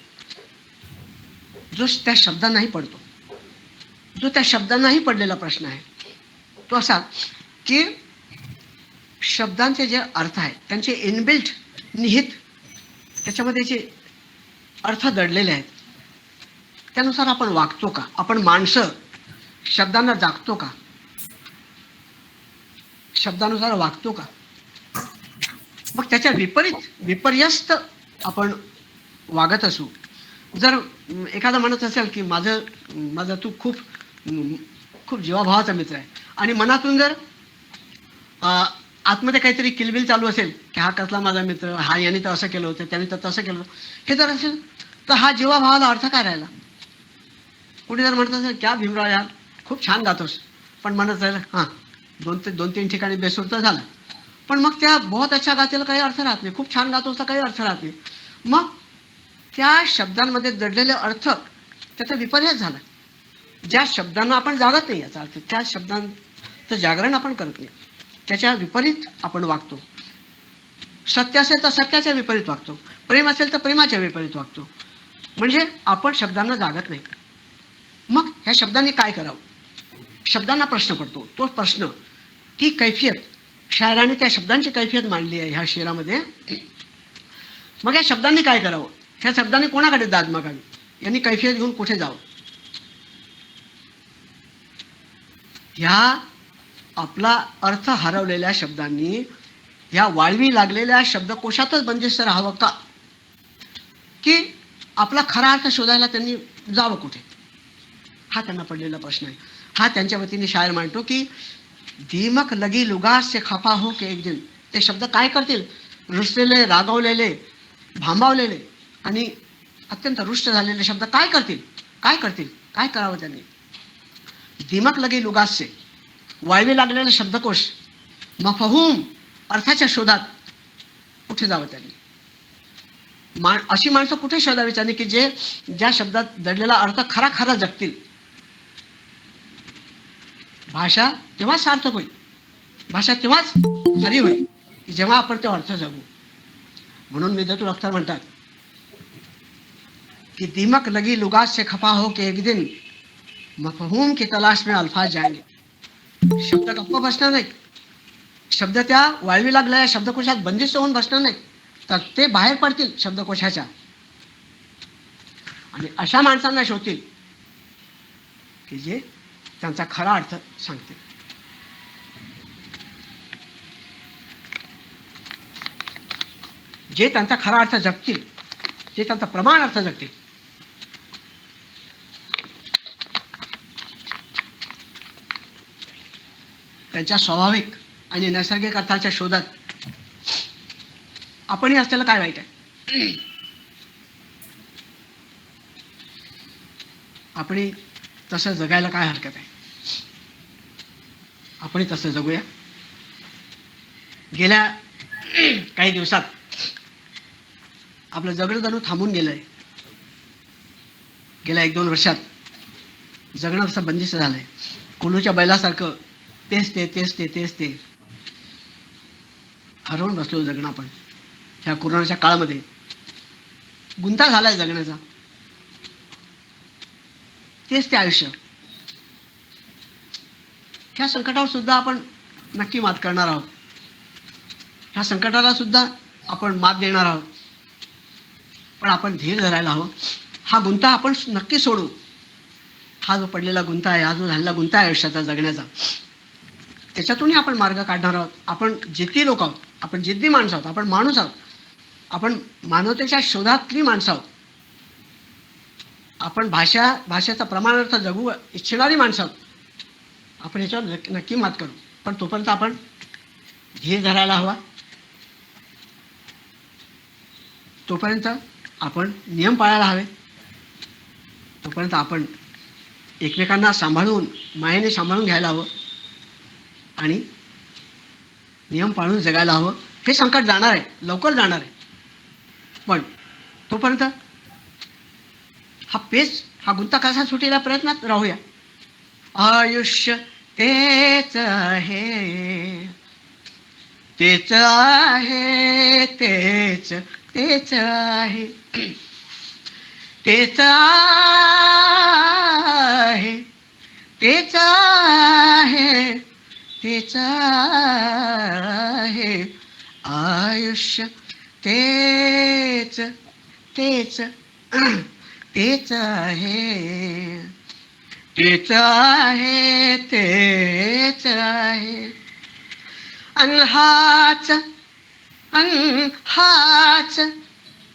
जो त्या शब्दांनाही पडतो, जो त्या शब्दांनाही पडलेला प्रश्न आहे तो असा की शब्दांचे जे अर्थ आहेत त्यांचे इनबिल्ट निहित त्याच्यामध्ये जे अर्थ दडलेले आहेत त्यानुसार आपण वागतो का? आपण माणसं शब्दांना जागतो का? शब्दानुसार वागतो का? मग त्याच्या विपर्यस्त आपण वागत असू, जर एखादा म्हणत असेल की माझा तू खूप खूप जीवाभावाचा मित्र आहे आणि मनातून जर आतमध्ये काहीतरी किलबिल चालू असेल की हा कसला माझा मित्र, हा याने तर असं केलं होतं, त्याने तर तसं केलं होतं, हे जर असेल तर हा जीवाभावाला अर्थ काय राहिला? कुणी जर म्हणत असेल क्या भीमराव यार खूप छान गातोस, पण म्हणत असेल हां दोन तीन ठिकाणी बेसूर तर झाला, पण मग त्या बहुत अच्छा गातेला काही अर्थ राहत नाही, खूप छान गातोसला काही अर्थ राहत नाही. मग त्या शब्दांमध्ये दडलेले अर्थ त्याचा विपर्यास झाला. ज्या शब्दांना आपण जागत नाही याचा अर्थ त्या शब्दांचं जागरण आपण करत नाही, त्याच्या विपरीत आपण वागतो. सत्य असेल तर सत्याच्या विपरीत वागतो, प्रेम असेल तर प्रेमाच्या विपरीत वागतो. म्हणजे आपण शब्दांना जागत नाही. मग ह्या शब्दांनी काय करावं? शब्दांना प्रश्न पडतो. तो प्रश्न, ती कैफियत, शायराने त्या शब्दांची कैफियत मांडली आहे ह्या शेरामध्ये. मग या शब्दांनी काय करावं? ह्या शब्दांनी कोणाकडे दाद मागावी? यांनी कैफियत घेऊन कुठे जावं? ह्या आपला अर्थ हरवलेल्या शब्दांनी ह्या वाळवी लागलेल्या शब्दकोशातच बंदिस्त राहावं का, की आपला खरा अर्थ शोधायला त्यांनी जावं कुठे? हा त्यांना पडलेला प्रश्न आहे. हा त्यांच्या वतीने शायर मांडतो की दीमक लगी लुगास से खफा हो के एक दिन. ते शब्द काय करतील? रुसलेले, रागवलेले, भांबावलेले आणि अत्यंत रुष्ट झालेले शब्द काय करतील? काय करावं त्यांनी? दीमक लगी लुगास से, वाळवी लागलेला शब्दकोश, मफहूम अर्थाच्या शोधात कुठे जावं त्यांनी? अशी माणसं कुठे शोधावी त्यांनी की ज्या शब्दात दडलेला अर्थ खरा जगतील? भाषा तेव्हाच सार्थक होईल, भाषा तेव्हाच खरी होईल जेव्हा आपण तो अर्थ जगू. म्हणून विद्यातून अख्तर म्हणतात की दीमक लगी लुगास से खफा हो के एक दिन मफहूम की तलाश में अल्फाज जाएंगे. शब्द गप्प बसणार नाही, शब्द त्या वाळवी लागलेल्या शब्दकोशात बंदिस्त होऊन बसणार नाही, तर ते बाहेर पडतील शब्दकोशाच्या आणि अशा माणसांना शोधतील की जे त्यांचा खरा अर्थ सांगतील. जे त्यांचा खरा अर्थ जगतील, जे त्यांचा प्रमाण अर्थ जगतील. त्यांच्या स्वाभाविक आणि नैसर्गिक अर्थाच्या शोधात आपणही असलेलं काय वाईट आहे? आपणही तसं जगायला काय हरकत आहे? आपण तसं जगूया. गेल्या काही दिवसात आपलं जगणं जणू थांबून गेलंय. गेल्या 1-2 वर्षात जगणं असं बंदिस्त झालंय. कोल्हूच्या बैलासारखं तेच ते हरवून बसलो जगणं. आपण ह्या कोरोनाच्या काळामध्ये गुंता झालाय जगण्याचा. तेच ते आयुष्य. ह्या संकटावर सुद्धा आपण नक्की मात करणार आहोत. ह्या संकटाला सुद्धा आपण मात देणार आहोत. पण आपण धीर धरायला हवं. हा गुंता आपण नक्की सोडू. हा जो पडलेला गुंता आहे, हा जो झालेला गुंता आहे आयुष्याचा जगण्याचा, त्याच्यातूनही आपण मार्ग काढणार आहोत. आपण जिद्दी लोक आहोत, आपण जिद्दी माणसं आहोत, आपण माणूस आहोत, आपण मानवतेच्या शोधातली माणसं आहोत. आपण भाषेचा प्रमाणार्थ जगू इच्छिणारी माणसं आहोत. आपण याच्यावर नक्की मात करू. पण तोपर्यंत आपण धीर धरायला हवा. तोपर्यंत आपण नियम पाळायला हवे. तोपर्यंत आपण एकमेकांना सांभाळून, मायेने सांभाळून घ्यायला हवं आणि नियम पाळून जगायला हवं. हे संकट जाणार आहे, लवकर जाणार आहे. पण तोपर्यंत हा गुंता कसा सुटीला प्रयत्नात राहूया. आयुष्य तेच आहे, तेच आहे, तेच तेच आहे, तेच आहे, तेच आहे, तेच आहे, आयुष्य तेच तेच तेच आहे, तेच आहे, तेच आहे, अन हाच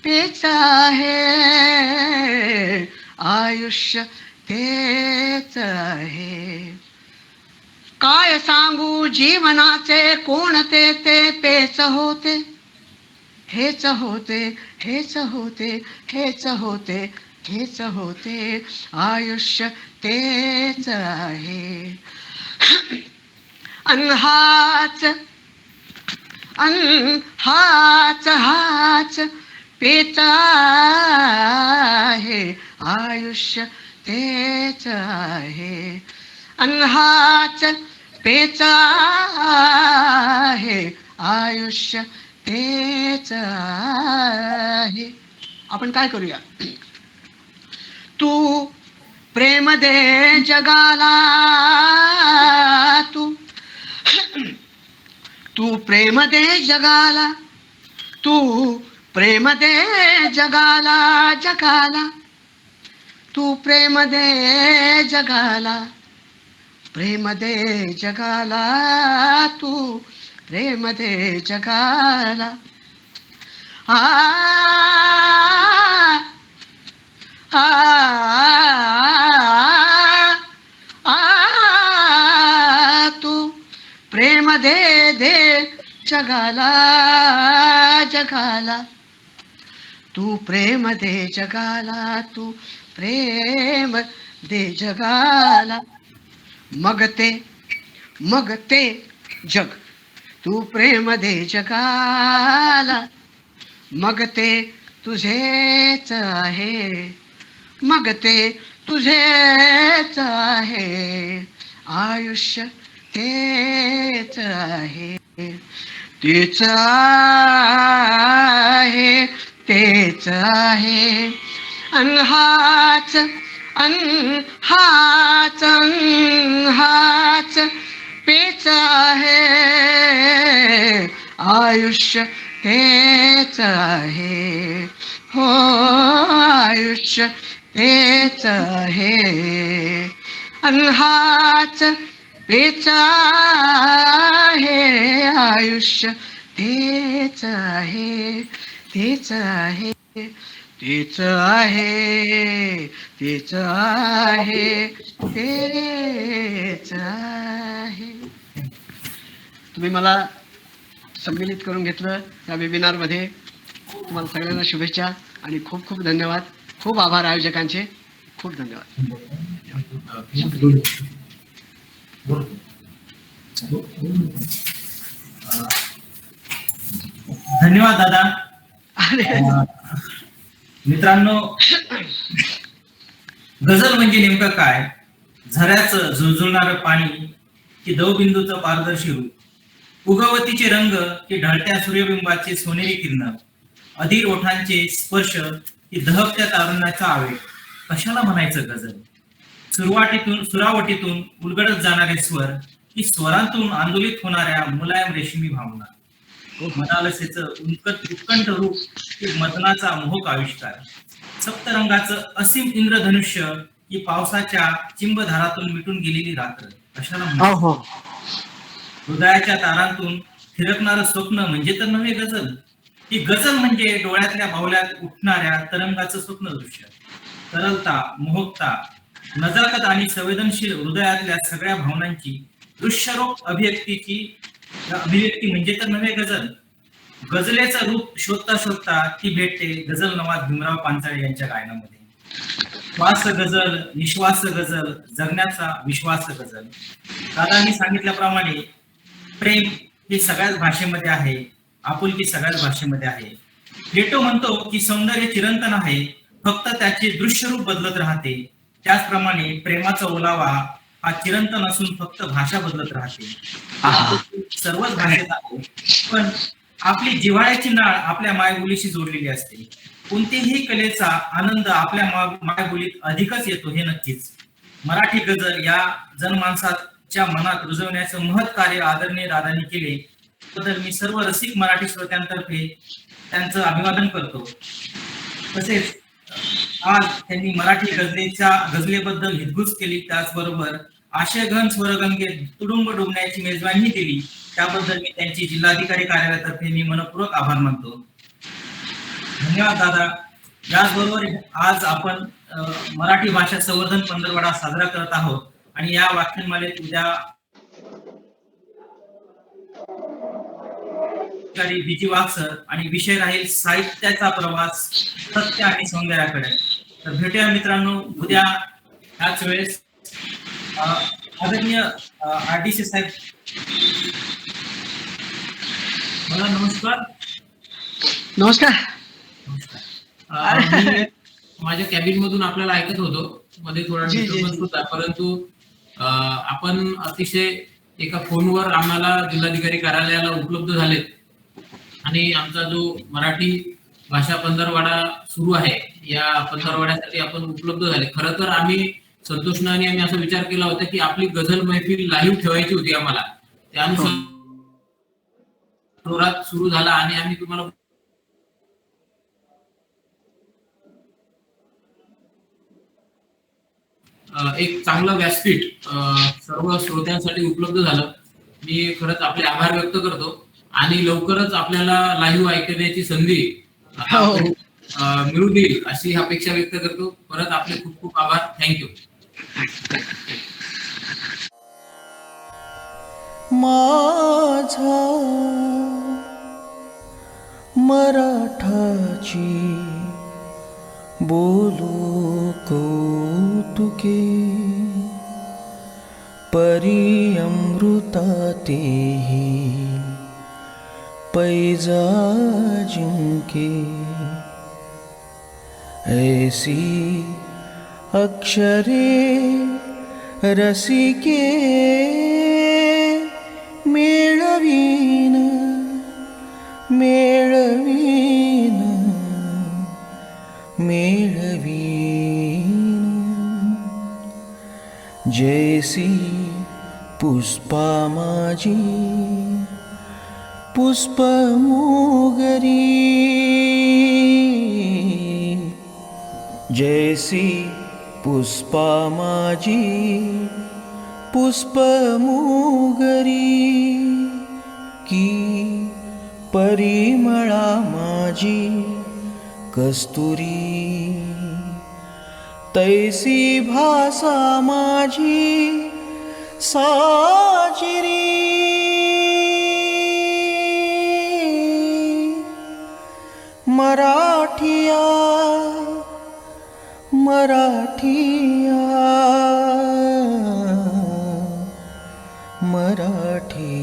तेच आहे, आयुष्य तेच आहे. काय सांगू जीवनाचे कोणते ते तेच होते, हेच होते, हेच होते, हेच होते, हेच होते, आयुष्य तेच आहे. अन हाच तेच आहे, आयुष्य तेच आहे, अन हाच तेच आहे, आयुष्य तेच आहे. आपण काय करूया, तू प्रेम दे जगाला, तू प्रेम दे जगाला, तू प्रेम दे जगाला, जगाला, तू प्रेम दे जगाला, प्रेम दे जगाला, तू प्रेम दे जगाला. आ आ तू प्रेम दे दे जगाला, जगाला, तू प्रेम दे जगाला, तू प्रेम दे जगाला. मग ते जग, तू प्रेम दे जगाला, मग ते तुझेच आहे, मग ते तुझेच आहे, आयुष्य तेच आहे, तेच आहे, तेच आहे, अन हाच पेच आहे, आयुष्य तेच आहे, हो आयुष्य तेच आहे, अन हाच तेच आहे, आयुष्य तेच आहे, तेच आहे, तेच आहे, तेच आहे, तेच आहे. तुम्ही मला सम्मिलित करून घेतलं या वेबिनारमध्ये. तुम्हाला सगळ्यांना शुभेच्छा आणि खूप खूप धन्यवाद. खूप आभार आयोजकांचे. खूप धन्यवाद. धन्यवाद दादा. मित्रांनो, गझल म्हणजे नेमकं काय? झऱ्याचं झुळझुळणारं पाणी की दवबिंदूचं पारदर्शी रूप, उगवतीचे रंग की ढळत्या सूर्यबिंबाचे सोनेरी किरण, अधीर ओठांचे स्पर्श की दहकत्या तारुण्याचा आवेग. कशाला म्हणायचं गझल? सुरावटीतून उलगडत जाणारे स्वर की स्वरांतून आंदोलित होणाऱ्या मुलायम रेशमी भावना, मनालसेचं उत्कंठ रूप की मदनाचा मोहक आविष्कार, सप्तरंगाचं असीम इंद्रधनुष्य की पावसाच्या चिंबधारातून मिटून गेलेली रात्र. कशाला म्हणायचं? हृदयाच्या तारांतून फिरकणारं स्वप्न म्हणजे तर नव्हे गझल. ही गझल म्हणजे डोळ्यातल्या बाहुल्यात उठणाऱ्या तरंगाचं स्वप्न दृश्य, तरलता, मोहकता, नजाकत आणि संवेदनशील हृदयातल्या सगळ्या भावनांची दृश्यरूप अभिव्यक्ती म्हणजे तर नव्हे गझल. गझलेचं रूप शोधता शोधता ती भेटते गझल नवाब भीमराव पांचाळे यांच्या गायनामध्ये. श्वास गझल, निश्वास गझल, जगण्याचा विश्वास गझल. दादांनी सांगितल्याप्रमाणे प्रेम हे सगळ्याच भाषेमध्ये आहे, आपुलकी सगळ्याच भाषेमध्ये आहे. प्लेटो म्हणतो की सौंदर्य चिरंतन आहे, फक्त त्याचे दृश्यरूप बदलत राहते. त्याचप्रमाणे प्रेमाचा ओलावा हा चिरंतन असून फक्त भाषा बदलत राहते. आहा. सर्वच भाषेत आहे, पण आपली जिव्हाळ्याची नाळ आपल्या मायबोलीशी जोडलेली असते. कोणत्याही कलेचा आनंद आपल्या मायबोलीत अधिकच येतो हे नक्कीच. मराठी गझल या जनमानसाच्या मनात रुजवण्याचं महत् कार्य आदरणीय दादांनी केले, त्याबद्दल मी सर्व रसिक मराठी श्रोत्यांतर्फे त्यांचं अभिवादन करतो. तसेच आज त्यांनी मराठी गझलेबद्दल हितगुज केली, त्याचबरोबर आशयघन स्वरगंगेत तुडुंब डुबण्याची मेजवानी दिली, त्याबद्दल मी त्यांची जिल्हाधिकारी कार्यालयातर्फे मी मनपूर्वक आभार मानतो. धन्यवाद दादा. याचबरोबर आज आपण मराठी भाषा संवर्धन पंधरवडा साजरा करत आहोत आणि या व्याख्यानमालेत उद्या बीजी वाघ सर आणि विषय राहील साहित्याचा प्रवास सत्य आणि सौंदर्याकडे. तर भेटूया मित्रांनो उद्या ह्याच वेळेस. आदरणीय RDC साहेब, मला नमस्कार. नमस्कार. मी माझ्या कॅबिन मधून आपल्याला ऐकत होतो, मध्ये थोडा डिस्टर्बन्स होता, परंतु आपण अतिशय एका फोनवर आम्हाला जिल्हाधिकारी कार्यालयाला उपलब्ध झालेत आणि आमचा जो मराठी भाषा पंधरवडा सुरू आहे या पंधरवड्यासाठी आपण उपलब्ध झाले. खरं तर आम्ही संतोषने आम्ही असा विचार केला होता की आपली गझल मैफिल लाईव्ह ठेवायची होती आम्हाला, त्यानुसार जोरात सुरू झाला आणि आम्ही तुम्हाला एक चांगलं व्यासपीठ सर्व श्रोत्यांसाठी उपलब्ध झालं. मी खरंच आपले आभार व्यक्त करतो आणि लवकरच आपल्याला लाईव्ह ऐकण्याची संधी मिळू देईल अशी अपेक्षा व्यक्त करतो. परत आपले खूप खूप आभार. थँक्यू. माझा मराठाची बोलू कौतुके परी अमृता तेही पैजा जिंके ऐसी अक्षरे रसिके मेळवीन मेळवीन मेळवीन जैसी पुष्पा माझी पुष्प मोगरी जैसी पुष्पा माझी पुष्प मोगरी की परिमळा माझी कस्तुरी तैसी भाषा माझी साजिरी मराठिया मराठिया मराठी